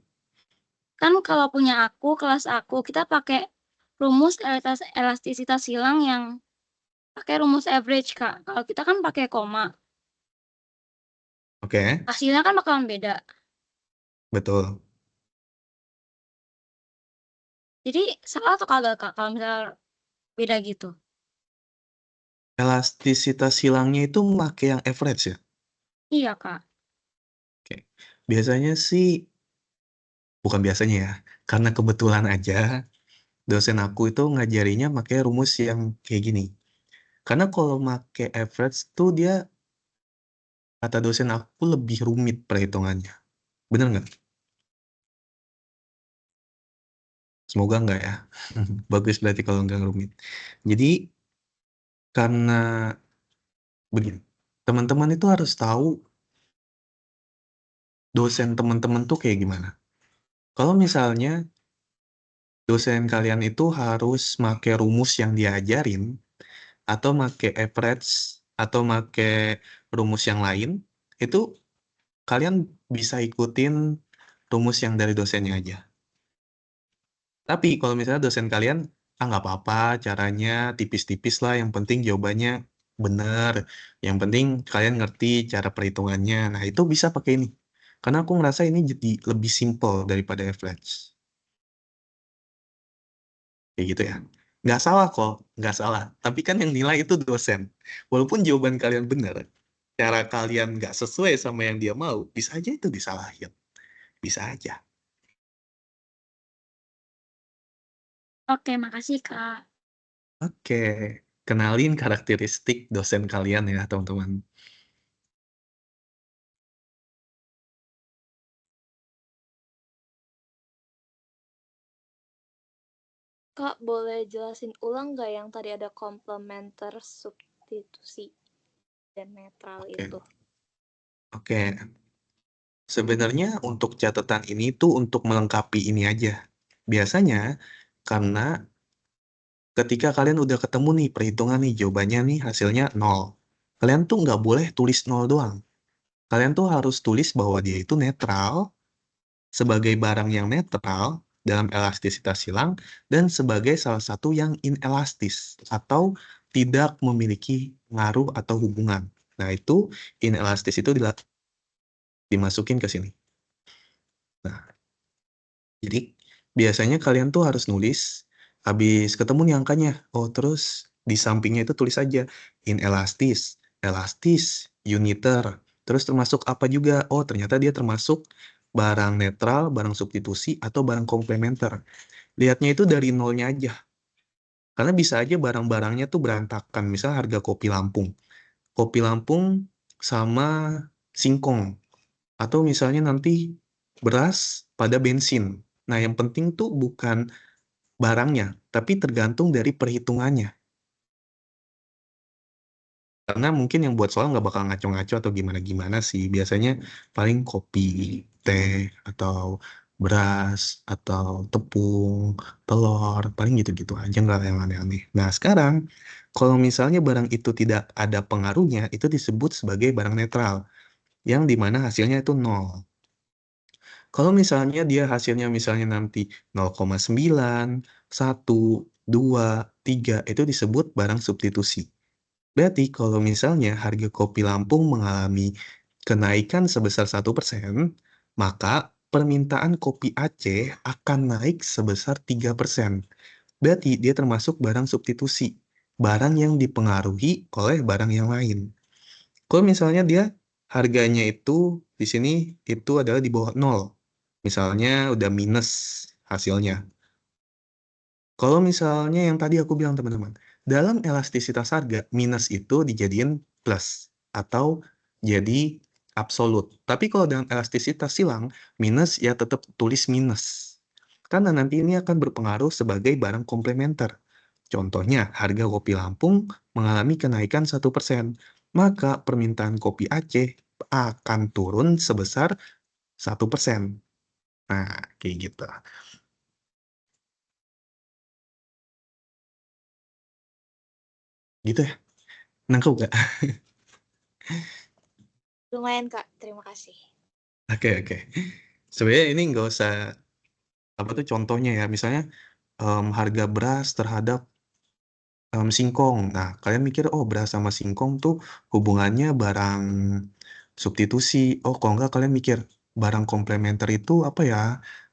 [SPEAKER 4] Kan kalau punya aku, kelas aku, kita pakai rumus elastisitas silang yang pakai rumus average, Kak. Kalau kita kan pakai koma,
[SPEAKER 1] Oke,
[SPEAKER 4] hasilnya kan bakalan beda.
[SPEAKER 1] betul.
[SPEAKER 4] Jadi salah atau kagak, Kak, kalau misalnya beda gitu?
[SPEAKER 1] Elastisitas silangnya itu pakai yang average ya?
[SPEAKER 4] Iya, Kak.
[SPEAKER 1] Oke. Biasanya sih, bukan biasanya ya, karena kebetulan aja dosen aku itu ngajarinya pakai rumus yang kayak gini. Karena kalau pakai average tuh dia, kata dosen aku lebih rumit perhitungannya. Bener nggak? Semoga nggak ya. Bagus berarti kalau nggak rumit. Jadi, karena begini, teman-teman itu harus tahu dosen teman-teman tuh kayak gimana. Kalau misalnya dosen kalian itu harus make rumus yang diajarin, atau make average, atau make rumus yang lain, itu kalian bisa ikutin rumus yang dari dosennya aja. Tapi kalau misalnya dosen kalian, nggak apa-apa, caranya tipis-tipis lah, yang penting jawabannya benar, yang penting kalian ngerti cara perhitungannya, nah itu bisa pakai ini. Karena aku ngerasa ini jadi lebih simple daripada average. Kayak gitu ya. Nggak salah kok, nggak salah. Tapi kan yang nilai itu dosen. Walaupun jawaban kalian benar, cara kalian nggak sesuai sama yang dia mau, bisa aja itu disalahin. Bisa aja.
[SPEAKER 4] Oke, makasih, Kak.
[SPEAKER 1] Oke, kenalin karakteristik dosen kalian ya, teman-teman.
[SPEAKER 5] Kak, boleh jelasin ulang nggak yang tadi ada komplementer, substitusi, dan netral
[SPEAKER 1] Oke.
[SPEAKER 5] itu?
[SPEAKER 1] Oke. Sebenarnya untuk catatan ini tuh untuk melengkapi ini aja. Biasanya karena ketika kalian udah ketemu nih perhitungan nih jawabannya nih hasilnya 0. Kalian tuh nggak boleh tulis 0 doang. Kalian tuh harus tulis bahwa dia itu netral sebagai barang yang netral dalam elastisitas silang dan sebagai salah satu yang inelastis atau tidak memiliki ngaruh atau hubungan. Nah, itu inelastis itu dimasukin ke sini. Nah, jadi biasanya kalian tuh harus nulis habis ketemu nih angkanya. Oh, terus di sampingnya itu tulis aja inelastis, elastis, uniter. Terus termasuk apa juga? Oh, ternyata dia termasuk barang netral, barang substitusi, atau barang komplementer. Lihatnya itu dari nolnya aja. Karena bisa aja barang-barangnya tuh berantakan. Misal harga kopi Lampung. Kopi Lampung sama singkong. Atau misalnya nanti beras pada bensin. Nah, yang penting tuh bukan barangnya, tapi tergantung dari perhitungannya. Karena mungkin yang buat soal nggak bakal ngaco-ngaco atau gimana-gimana sih. Biasanya paling kopi, teh, atau beras, atau tepung, telur, paling gitu-gitu aja, nggak yang aneh-aneh. Nah, sekarang, kalau misalnya barang itu tidak ada pengaruhnya, itu disebut sebagai barang netral, yang dimana hasilnya itu 0. Kalau misalnya dia hasilnya misalnya nanti 0,9, 1, 2, 3, itu disebut barang substitusi. Berarti kalau misalnya harga kopi Lampung mengalami kenaikan sebesar 1%, maka permintaan kopi Aceh akan naik sebesar 3%. Berarti dia termasuk barang substitusi, barang yang dipengaruhi oleh barang yang lain. Kalau misalnya dia harganya itu di sini itu adalah di bawah 0. Misalnya udah minus hasilnya. Kalau misalnya yang tadi aku bilang teman-teman, dalam elastisitas harga, minus itu dijadiin plus atau jadi absolut. Tapi kalau dalam elastisitas silang, minus ya tetap tulis minus. Karena nanti ini akan berpengaruh sebagai barang komplementer. Contohnya, harga kopi Lampung mengalami kenaikan 1%. Maka permintaan kopi Aceh akan turun sebesar 1%. Nah, kayak gitu. Gitu ya. Nangkep gak?
[SPEAKER 5] Lumayan, Kak. Terima kasih.
[SPEAKER 1] Oke. Sebenarnya ini nggak usah apa tuh contohnya ya. Misalnya harga beras terhadap singkong. Nah, kalian mikir oh beras sama singkong tuh hubungannya barang substitusi. Oh, kalau nggak kalian mikir barang komplementer itu apa ya?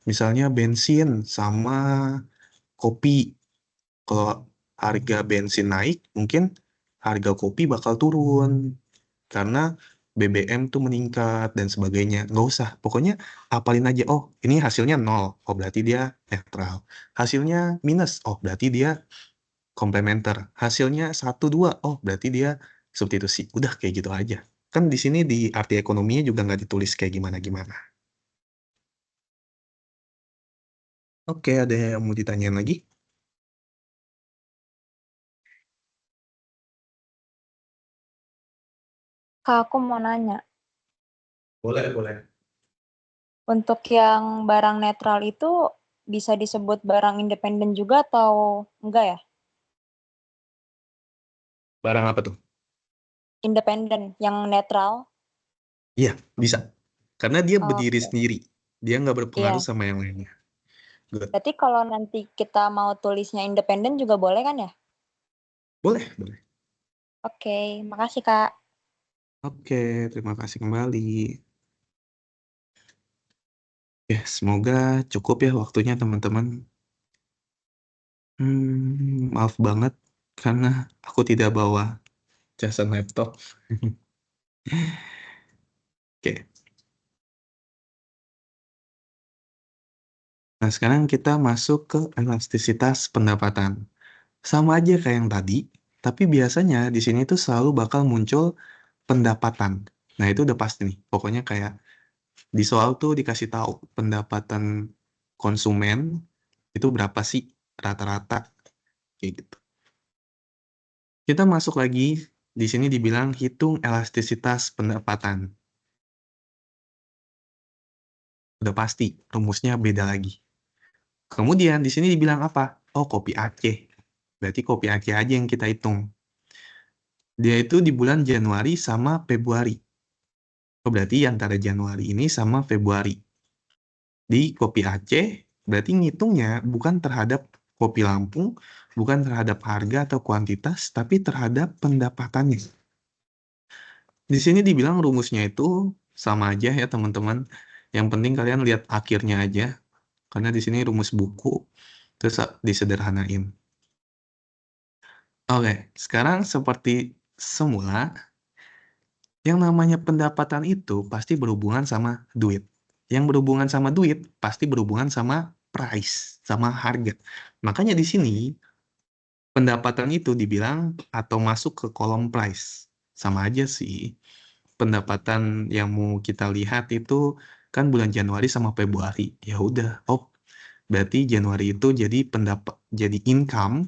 [SPEAKER 1] Misalnya bensin sama kopi. Kalau harga bensin naik, mungkin harga kopi bakal turun. Karena BBM tuh meningkat dan sebagainya. Nggak usah. Pokoknya apalin aja. Oh, ini hasilnya 0. Oh, berarti dia netral. Hasilnya minus. Oh, berarti dia komplementer. Hasilnya 1, 2. Oh, berarti dia substitusi. Udah kayak gitu aja. Kan di sini di arti ekonominya juga nggak ditulis kayak gimana-gimana. Oke, ada yang mau ditanyain lagi?
[SPEAKER 2] Kak, aku mau nanya.
[SPEAKER 1] Boleh.
[SPEAKER 2] Untuk yang barang netral itu bisa disebut barang independen juga atau enggak ya?
[SPEAKER 1] Barang apa tuh?
[SPEAKER 2] Independen, yang netral.
[SPEAKER 1] Iya, bisa. Karena dia berdiri
[SPEAKER 2] Oke.
[SPEAKER 1] sendiri. Dia nggak berpengaruh
[SPEAKER 2] Iya.
[SPEAKER 1] sama yang lainnya. Good.
[SPEAKER 2] Berarti kalau nanti kita mau tulisnya independen juga boleh kan ya?
[SPEAKER 1] Boleh.
[SPEAKER 2] Oke, makasih Kak.
[SPEAKER 1] Oke, terima kasih kembali. Ya, semoga cukup ya waktunya teman-teman. Maaf banget karena aku tidak bawa casan laptop. Oke. Nah, sekarang kita masuk ke elastisitas pendapatan. Sama aja kayak yang tadi, tapi biasanya di sini tuh selalu bakal muncul pendapatan. Nah, itu udah pasti nih. Pokoknya kayak di soal tuh dikasih tahu pendapatan konsumen itu berapa sih? rata-rata kayak gitu. Kita masuk lagi, di sini dibilang hitung elastisitas pendapatan. Udah pasti, rumusnya beda lagi. Kemudian di sini dibilang apa? Oh, kopi Aceh. Berarti kopi Aceh aja yang kita hitung. Dia itu di bulan Januari sama Februari. Oh, berarti antara Januari ini sama Februari. Di kopi Aceh, berarti ngitungnya bukan terhadap kopi Lampung, bukan terhadap harga atau kuantitas, tapi terhadap pendapatannya. Di sini dibilang rumusnya itu sama aja ya teman-teman. Yang penting kalian lihat akhirnya aja, karena di sini rumus buku, terus disederhanain. Oke, sekarang seperti semula, yang namanya pendapatan itu pasti berhubungan sama duit. Yang berhubungan sama duit pasti berhubungan sama price, sama harga. Makanya di sini pendapatan itu dibilang atau masuk ke kolom price. Sama aja sih. Pendapatan yang mau kita lihat itu kan bulan Januari sama Februari. Ya udah, oh berarti Januari itu jadi income.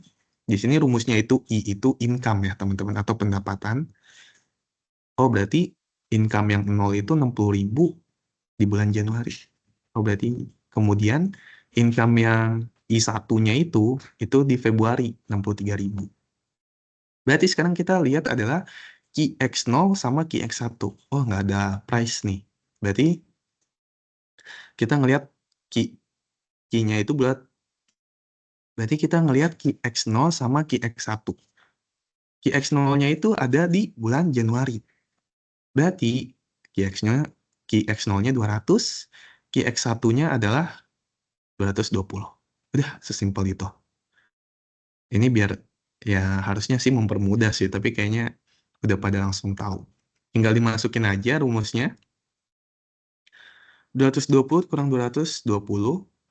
[SPEAKER 1] Di sini rumusnya itu I itu income ya teman-teman atau pendapatan. Oh berarti income yang 0 itu 60.000 di bulan Januari. Oh berarti kemudian income yang I1-nya itu di Februari 63.000. Berarti sekarang kita lihat adalah QX0 sama QX1. Oh nggak ada price nih. Berarti kita ngelihat Q-nya itu berarti kita ngelihat QX0 sama QX1. QX0-nya itu ada di bulan Januari. Berarti QX0-nya 200, QX1-nya adalah 220. Udah, sesimpel itu. Ini biar, ya harusnya sih mempermudah sih, tapi kayaknya udah pada langsung tahu. Tinggal dimasukin aja rumusnya. 220 kurang 220,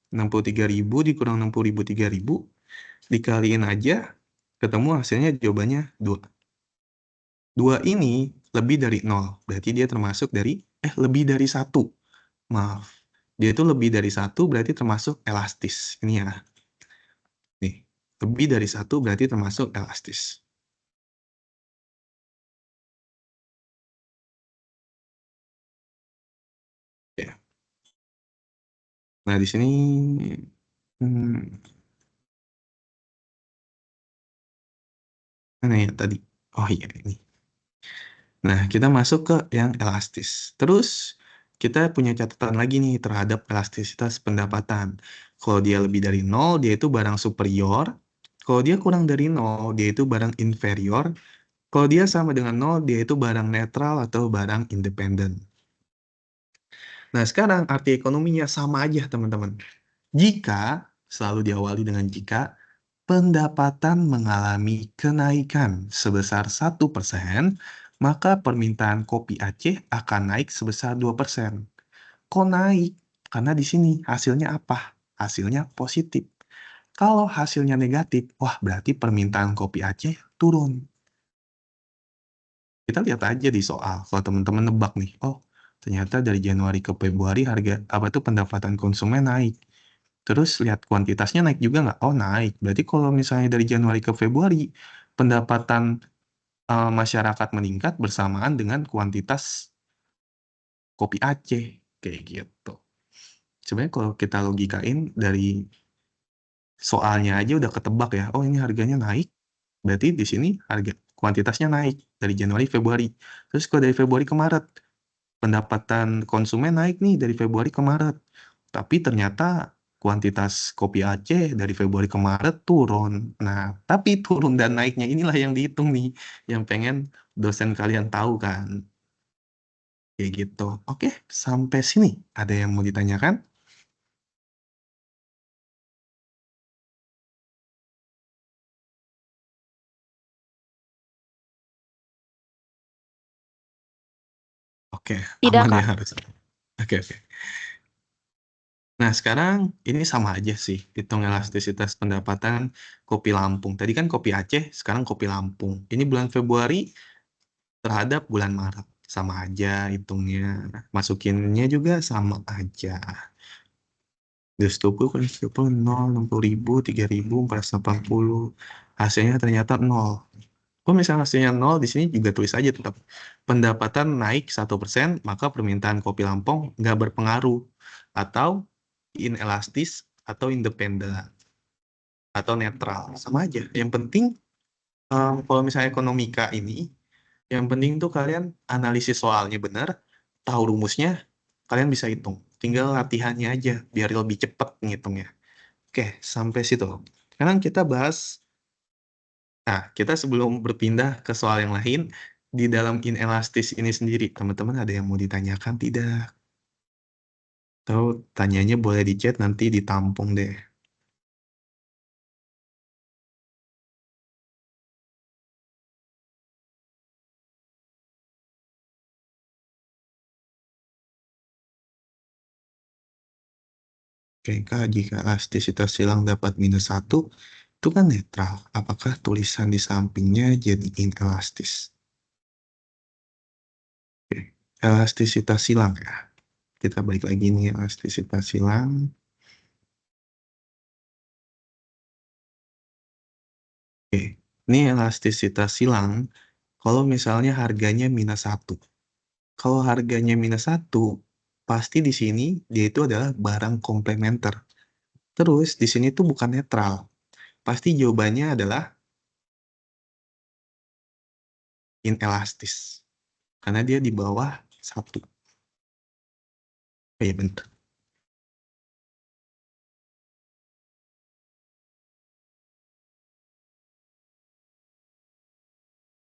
[SPEAKER 1] 63.000 dikurang 60.000, 3.000, dikaliin aja, ketemu hasilnya jawabannya 2. 2 ini lebih dari 0, berarti dia termasuk dari, lebih dari 1. Maaf, dia itu lebih dari 1 berarti termasuk elastis. Ini ya. Nih, lebih dari 1 berarti termasuk elastis. Ya. Nah, di sini mana ya tadi? Oh iya, ini. Nah, kita masuk ke yang elastis. Terus, kita punya catatan lagi nih terhadap elastisitas pendapatan. Kalau dia lebih dari 0, dia itu barang superior. Kalau dia kurang dari 0, dia itu barang inferior. Kalau dia sama dengan 0, dia itu barang netral atau barang independen. Nah, sekarang arti ekonominya sama aja, teman-teman. Jika, selalu diawali dengan jika, pendapatan mengalami kenaikan sebesar 1%, maka permintaan kopi Aceh akan naik sebesar 2%. Kok naik? Karena di sini hasilnya apa? Hasilnya positif. Kalau hasilnya negatif, wah berarti permintaan kopi Aceh turun. Kita lihat aja di soal, kalau teman-teman nebak nih, oh ternyata dari Januari ke Februari harga pendapatan konsumen naik. Terus lihat kuantitasnya naik juga nggak? Oh naik. Berarti kalau misalnya dari Januari ke Februari pendapatan masyarakat meningkat bersamaan dengan kuantitas kopi Aceh kayak gitu. Sebenarnya kalau kita logikain dari soalnya aja udah ketebak ya. Oh ini harganya naik. Berarti di sini harga kuantitasnya naik dari Januari Februari. Terus kalau dari Februari ke Maret pendapatan konsumen naik nih dari Februari ke Maret. Tapi ternyata kuantitas kopi Aceh dari Februari ke Maret turun. Nah, tapi turun dan naiknya inilah yang dihitung nih, yang pengen dosen kalian tahu kan. Kayak gitu. Oke, sampai sini ada yang mau ditanyakan? Oke,
[SPEAKER 2] Tidak,
[SPEAKER 1] aman ya
[SPEAKER 2] Kak.
[SPEAKER 1] harus. Oke. Nah, sekarang ini sama aja sih, hitung elastisitas pendapatan kopi Lampung. Tadi kan kopi Aceh, sekarang kopi Lampung. Ini bulan Februari terhadap bulan Maret. Sama aja hitungnya. Masukinnya juga sama aja. 220 kali 20, 0, 60.000, 3.000, 480. Hasilnya ternyata 0. Kalau misalnya hasilnya 0, di sini juga tulis aja tetap. Pendapatan naik 1%, maka permintaan kopi Lampung nggak berpengaruh. Atau inelastis, atau independen, atau netral. Sama aja. Yang penting, kalau misalnya ekonomika ini, yang penting tuh kalian analisis soalnya benar, tahu rumusnya, kalian bisa hitung. Tinggal latihannya aja, biar lebih cepat ngitungnya. Oke, sampai situ. Sekarang kita bahas, kita sebelum berpindah ke soal yang lain, di dalam inelastis ini sendiri, teman-teman ada yang mau ditanyakan tidak? Atau tanyanya boleh di chat, nanti ditampung deh. Oke, Kak, jika elastisitas silang dapat -1, itu kan netral. Apakah tulisan di sampingnya jadi inelastis? Oke, elastisitas silang ya. Kita balik lagi nih, elastisitas silang. Oke, ini elastisitas silang kalau misalnya harganya -1. Kalau harganya -1, pasti di sini dia itu adalah barang komplementer. Terus di sini tuh bukan netral. Pasti jawabannya adalah inelastis. Karena dia di bawah 1. Iya, bentar.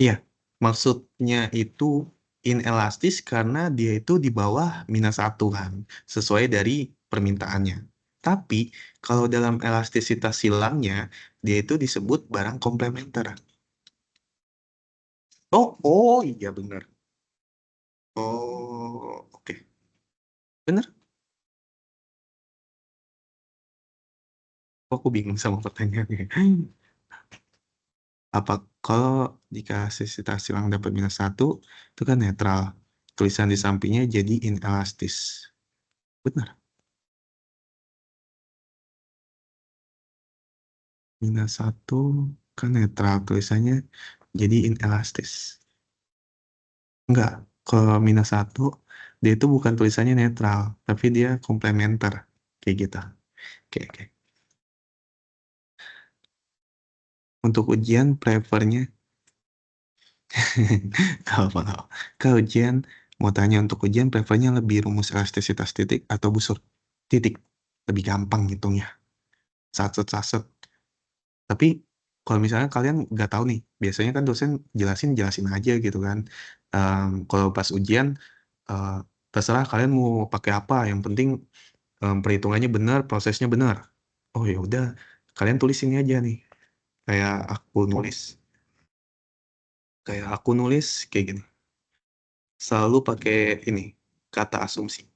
[SPEAKER 1] Iya, maksudnya itu inelastis karena dia itu di bawah -1 kan, sesuai dari permintaannya. Tapi kalau dalam elastisitas silangnya, dia itu disebut barang komplementer. Oh iya benar. Oh, oke. Benar. Kok aku bingung sama pertanyaannya. Apa kalau jika elastisitas silang dapat -1, itu kan netral. Tulisan di sampingnya jadi inelastis. Benar. -1 kan netral, tulisannya jadi inelastis. Enggak, kalau -1 dia itu bukan tulisannya netral, tapi dia komplementer kayak gitu. Oke. Untuk ujian prefernya kalau ke ujian, mau tanya, untuk ujian prefernya lebih rumus elastisitas titik atau busur titik, lebih gampang ngitungnya, saset. Tapi kalau misalnya kalian nggak tahu nih, biasanya kan dosen jelasin aja gitu kan. Kalau pas ujian, eh, terserah kalian mau pakai apa, yang penting perhitungannya benar, prosesnya benar. Oh ya udah, kalian tulis ini aja nih, kayak aku nulis, kayak gini. Selalu pakai ini, kata asumsi.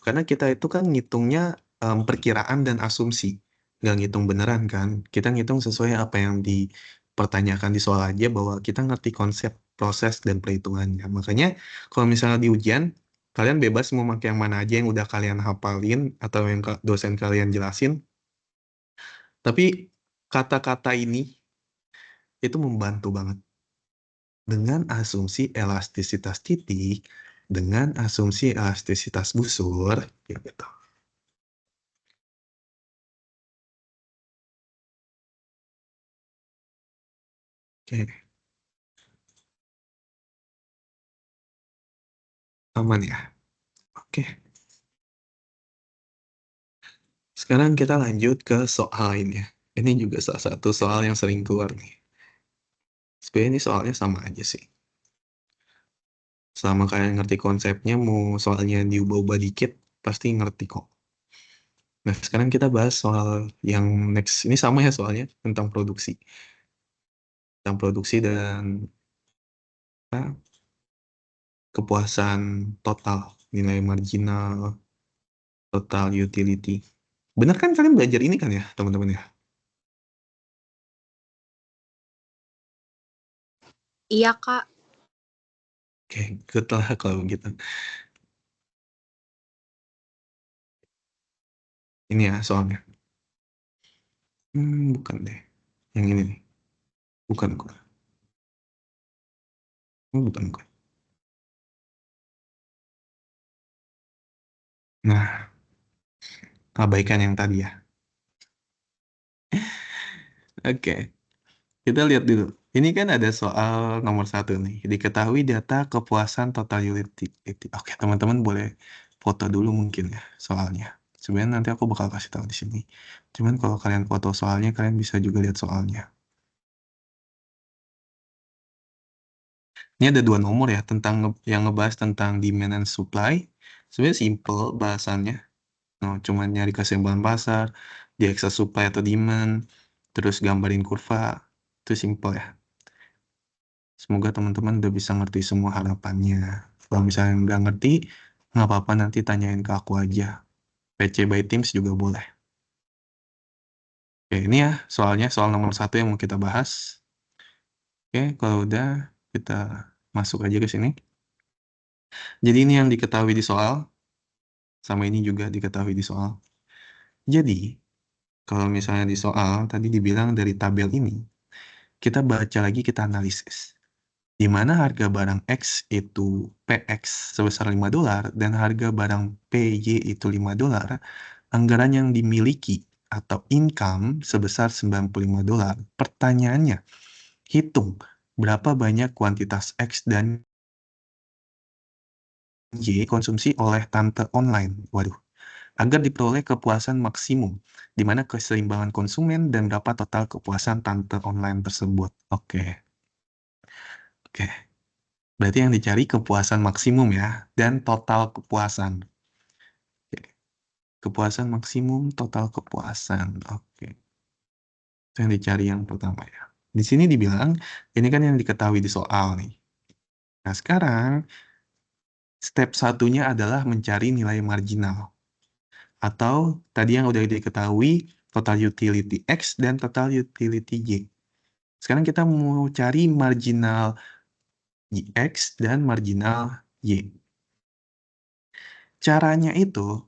[SPEAKER 1] Karena kita itu kan ngitungnya perkiraan dan asumsi, nggak ngitung beneran kan. Kita ngitung sesuai apa yang dipertanyakan di soal aja, bahwa kita ngerti konsep, proses, dan perhitungannya. Makanya kalau misalnya di ujian, kalian bebas mau pakai yang mana aja yang udah kalian hafalin, atau yang dosen kalian jelasin. Tapi kata-kata ini itu membantu banget. Dengan asumsi elastisitas titik, dengan asumsi elastisitas busur, gitu. Oke, aman ya. Oke, sekarang kita lanjut ke soal lainnya. Ini juga salah satu soal yang sering keluar nih. Sebenarnya ini soalnya sama aja sih. Selama kalian ngerti konsepnya, mau soalnya diubah-ubah dikit, pasti ngerti kok. Nah, sekarang kita bahas soal yang next. Ini sama ya soalnya, tentang produksi. Tentang produksi dan kepuasan total, nilai marginal, total utility. Benar kan kalian belajar ini kan ya, teman-teman ya?
[SPEAKER 5] Iya, Kak.
[SPEAKER 1] Oke, good lah kalau gitu. Ini ya soalnya. Bukan deh. Yang ini nih. Bukan. Bukan. Nah, abaikan yang tadi ya. Oke. Kita lihat dulu. Ini kan ada soal nomor 1 nih. Diketahui data kepuasan total utility. Oke, teman-teman boleh foto dulu mungkin ya soalnya. Sebenarnya nanti aku bakal kasih tahu di sini. Cuman kalau kalian foto soalnya, kalian bisa juga lihat soalnya. Ini ada 2 nomor ya tentang yang ngebahas tentang demand and supply. Sebenarnya simple bahasannya. Cuman nyari keseimbangan pasar, di excess supply atau demand, terus gambarin kurva. Itu simple ya. Semoga teman-teman udah bisa ngerti semua harapannya. Kalau misalnya nggak ngerti, nggak apa-apa nanti tanyain ke aku aja. PC by Teams juga boleh. Oke, ini ya soalnya soal nomor 1 yang mau kita bahas. Oke, kalau udah kita masuk aja ke sini. Jadi ini yang diketahui di soal, sama ini juga diketahui di soal. Jadi, kalau misalnya di soal, tadi dibilang dari tabel ini, kita baca lagi, kita analisis. Di mana harga barang X itu PX sebesar $5 dan harga barang PY itu $5, anggaran yang dimiliki atau income sebesar $95. Pertanyaannya, hitung berapa banyak kuantitas X dan Y konsumsi oleh tante online. Waduh. Agar diperoleh kepuasan maksimum, di mana keseimbangan konsumen dan berapa total kepuasan tante online tersebut. Oke. Berarti yang dicari kepuasan maksimum ya, dan total kepuasan. Oke. Kepuasan maksimum, total kepuasan. Oke. Itu yang dicari yang pertama ya. Di sini dibilang, ini kan yang diketahui di soal nih. Nah sekarang, step satunya adalah mencari nilai marginal. Atau tadi yang udah diketahui, total utility X dan total utility Y. Sekarang kita mau cari marginal X dan marginal Y. Caranya itu,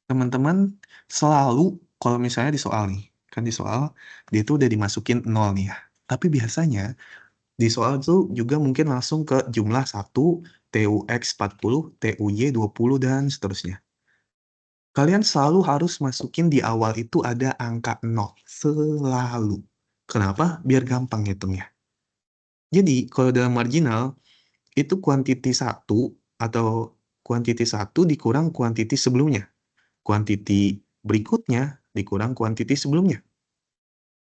[SPEAKER 1] teman-teman selalu, kalau misalnya di soal nih, kan di soal, dia itu udah dimasukin 0 nih ya. Tapi biasanya, di soal itu juga mungkin langsung ke jumlah 1, TUX 40, TUY 20, dan seterusnya. Kalian selalu harus masukin di awal itu ada angka 0. Selalu. Kenapa? Biar gampang hitungnya. Jadi, kalau dalam marginal, itu kuantiti 1 atau kuantiti 1 dikurang kuantiti sebelumnya. Kuantiti berikutnya dikurang kuantiti sebelumnya.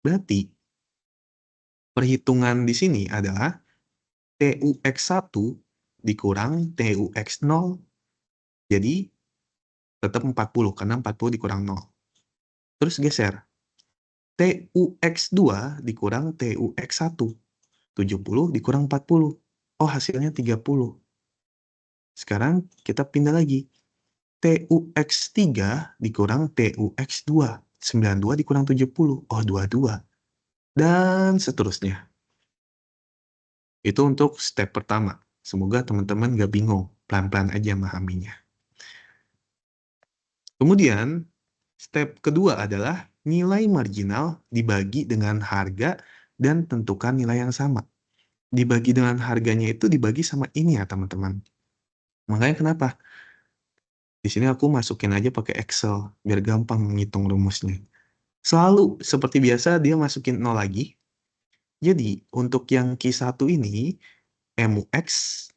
[SPEAKER 1] Berarti, perhitungan di sini adalah TUX1 dikurang TUX0. Jadi, tetap 40, karena 40 dikurang 0. Terus geser. TUX2 dikurang TUX1. 70 dikurang 40. Oh, hasilnya 30. Sekarang kita pindah lagi. TUX3 dikurang TUX2. 92 dikurang 70. Oh, 22. Dan seterusnya. Itu untuk step pertama. Semoga teman-teman gak bingung. Pelan-pelan aja memahaminya. Kemudian, step kedua adalah nilai marginal dibagi dengan harga dan tentukan nilai yang sama. Dibagi dengan harganya itu dibagi sama ini ya teman-teman. Makanya kenapa? Di sini aku masukin aja pakai Excel biar gampang menghitung rumusnya. Selalu seperti biasa dia masukin 0 lagi. Jadi untuk yang Q1 ini MUX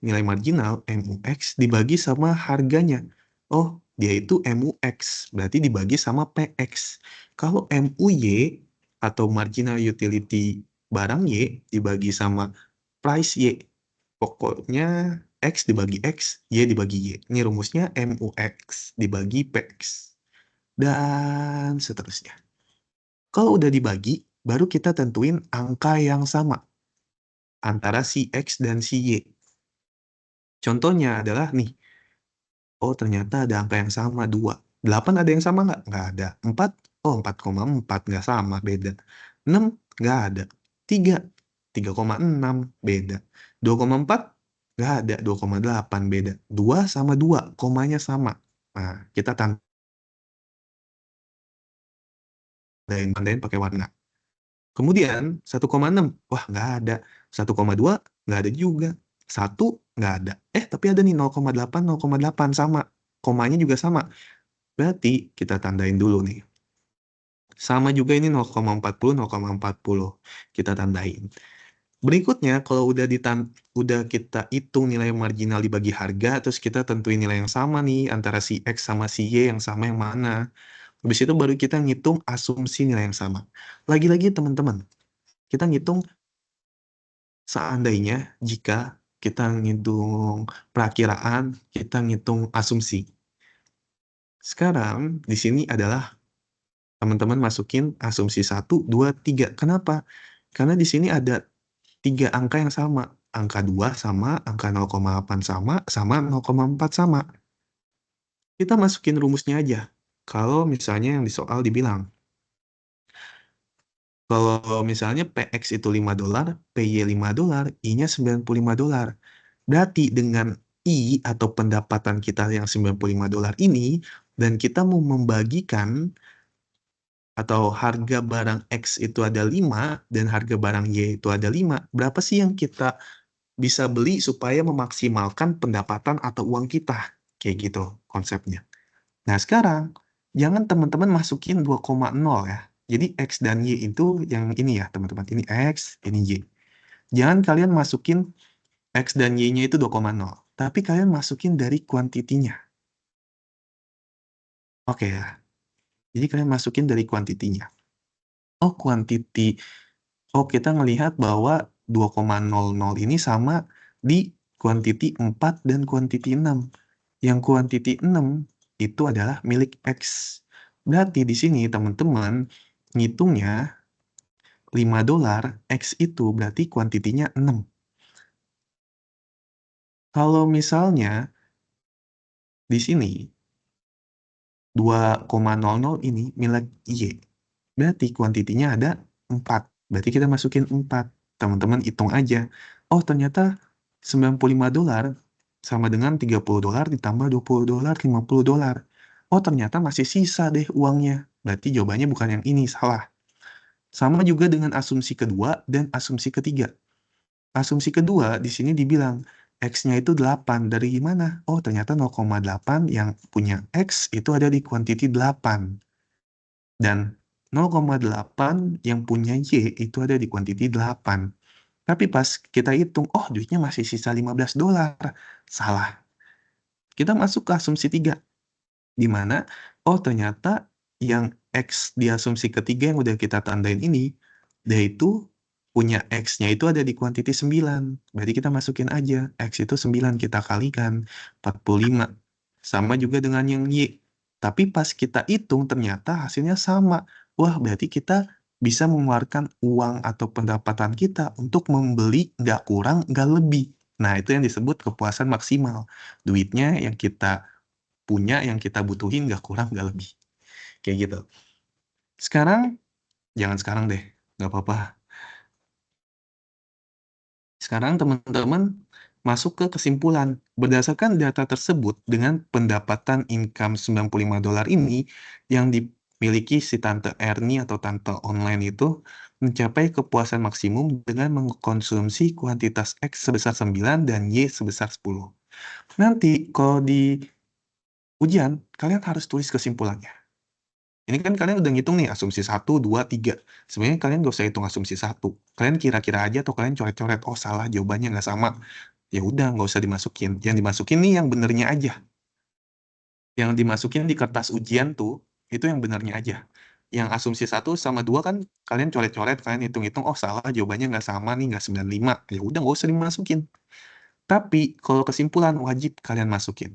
[SPEAKER 1] nilai marginal MUX dibagi sama harganya. Oh, dia itu MUX, berarti dibagi sama PX. Kalau MUY atau marginal utility barang Y dibagi sama price Y. Pokoknya X dibagi X, Y dibagi Y. Ini rumusnya MUX dibagi PX. Dan seterusnya. Kalau udah dibagi, baru kita tentuin angka yang sama antara si X dan si Y. Contohnya adalah nih, oh ternyata ada angka yang sama 2. 8 ada yang sama nggak? Nggak ada. 4, oh 4,4 nggak sama, beda. 6, nggak ada. 3, 3,6 beda. 2,4 nggak ada, 2,8 beda. 2 sama 2, komanya sama. Nah, kita tandain pakai warna. Kemudian 1,6, wah nggak ada. 1,2 nggak ada juga. 1 nggak ada. Tapi ada nih 0,8, 0,8 sama. Komanya juga sama. Berarti kita tandain dulu nih. Sama juga ini 0,40, 0,40. Kita tandain. Berikutnya, kalau udah kita hitung nilai marginal dibagi harga, terus kita tentuin nilai yang sama nih, antara si X sama si Y yang sama yang mana. Habis itu baru kita ngitung asumsi nilai yang sama. Lagi-lagi teman-teman, kita ngitung seandainya jika kita ngitung perakiraan, kita ngitung asumsi. Sekarang, di sini adalah teman-teman masukin asumsi 1, 2, 3. Kenapa? Karena di sini ada 3 angka yang sama. Angka 2 sama, angka 0,8 sama 0,4 sama. Kita masukin rumusnya aja. Kalau misalnya yang di soal dibilang, kalau misalnya PX itu $5, PY $5, I-nya $95. Berarti dengan I atau pendapatan kita yang $95 ini, dan kita mau membagikan atau harga barang X itu ada 5 dan harga barang Y itu ada 5, berapa sih yang kita bisa beli supaya memaksimalkan pendapatan atau uang kita? Kayak gitu konsepnya. Nah, sekarang jangan teman-teman masukin 2,0 ya. Jadi X dan Y itu yang ini ya, teman-teman. Ini X, ini Y. Jangan kalian masukin X dan Y-nya itu 2,0. Tapi kalian masukin dari kuantitinya. Oke ya. Jadi kalian masukin dari kuantitinya. Oh, kuantiti. Oh, kita ngelihat bahwa 2,00 ini sama di kuantiti 4 dan kuantiti 6. Yang kuantiti 6 itu adalah milik X. Berarti di sini teman-teman ngitungnya $5, X itu berarti kuantitinya 6. Kalau misalnya di sini 2,00 ini milik Y, berarti kuantitinya ada 4. Berarti kita masukin 4. Teman-teman hitung aja. Oh, ternyata $95 sama dengan $30 ditambah $20, $50. Oh, ternyata masih sisa deh uangnya. Berarti jawabannya bukan yang ini, salah. Sama juga dengan asumsi kedua dan asumsi ketiga. Asumsi kedua di sini dibilang X-nya itu 8. Dari gimana? Oh, ternyata 0,8 yang punya X itu ada di kuantiti 8. Dan 0,8 yang punya Y itu ada di kuantiti 8. Tapi pas kita hitung, oh duitnya masih sisa $15. Salah. Kita masuk ke asumsi 3. Di mana, oh ternyata yang X di asumsi ketiga yang udah kita tandain ini, dia itu punya X-nya itu ada di kuantiti 9. Berarti kita masukin aja, X itu 9, kita kalikan 45. Sama juga dengan yang Y. Tapi pas kita hitung ternyata hasilnya sama. Wah, berarti kita bisa mengeluarkan uang atau pendapatan kita untuk membeli nggak kurang, nggak lebih. Nah, itu yang disebut kepuasan maksimal. Duitnya yang kita punya, yang kita butuhin nggak kurang, nggak lebih. Kayak gitu. Sekarang, jangan sekarang deh, nggak apa-apa. Sekarang teman-teman masuk ke kesimpulan. Berdasarkan data tersebut dengan pendapatan income $95 ini yang dimiliki si Tante Ernie atau Tante online itu mencapai kepuasan maksimum dengan mengkonsumsi kuantitas X sebesar 9 dan Y sebesar 10. Nanti kalau di ujian, kalian harus tulis kesimpulannya. Ini kan kalian udah ngitung nih asumsi 1, 2, 3. Sebenarnya kalian gak usah hitung asumsi 1. Kalian kira-kira aja atau kalian coret-coret, oh salah jawabannya nggak sama. Ya udah nggak usah dimasukin. Yang dimasukin nih yang benernya aja. Yang dimasukin di kertas ujian tuh, itu yang benernya aja. Yang asumsi 1 sama 2 kan kalian coret-coret, kalian hitung-hitung, oh salah jawabannya nggak sama nih, nggak 95. Ya udah nggak usah dimasukin. Tapi kalau kesimpulan wajib kalian masukin.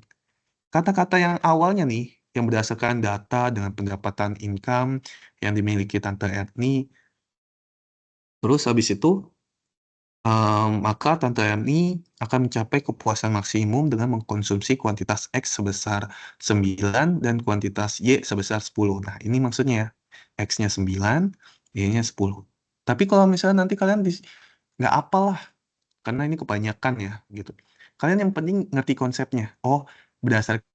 [SPEAKER 1] Kata-kata yang awalnya nih, yang berdasarkan data dengan pendapatan income yang dimiliki Tante Ernie, terus habis itu, maka Tante Ernie akan mencapai kepuasan maksimum dengan mengkonsumsi kuantitas X sebesar 9 dan kuantitas Y sebesar 10. Nah, ini maksudnya X-nya 9, Y-nya 10. Tapi kalau misalnya nanti kalian nggak apal lah, karena ini kebanyakan ya, gitu. Kalian yang penting ngerti konsepnya. Oh, berdasarkan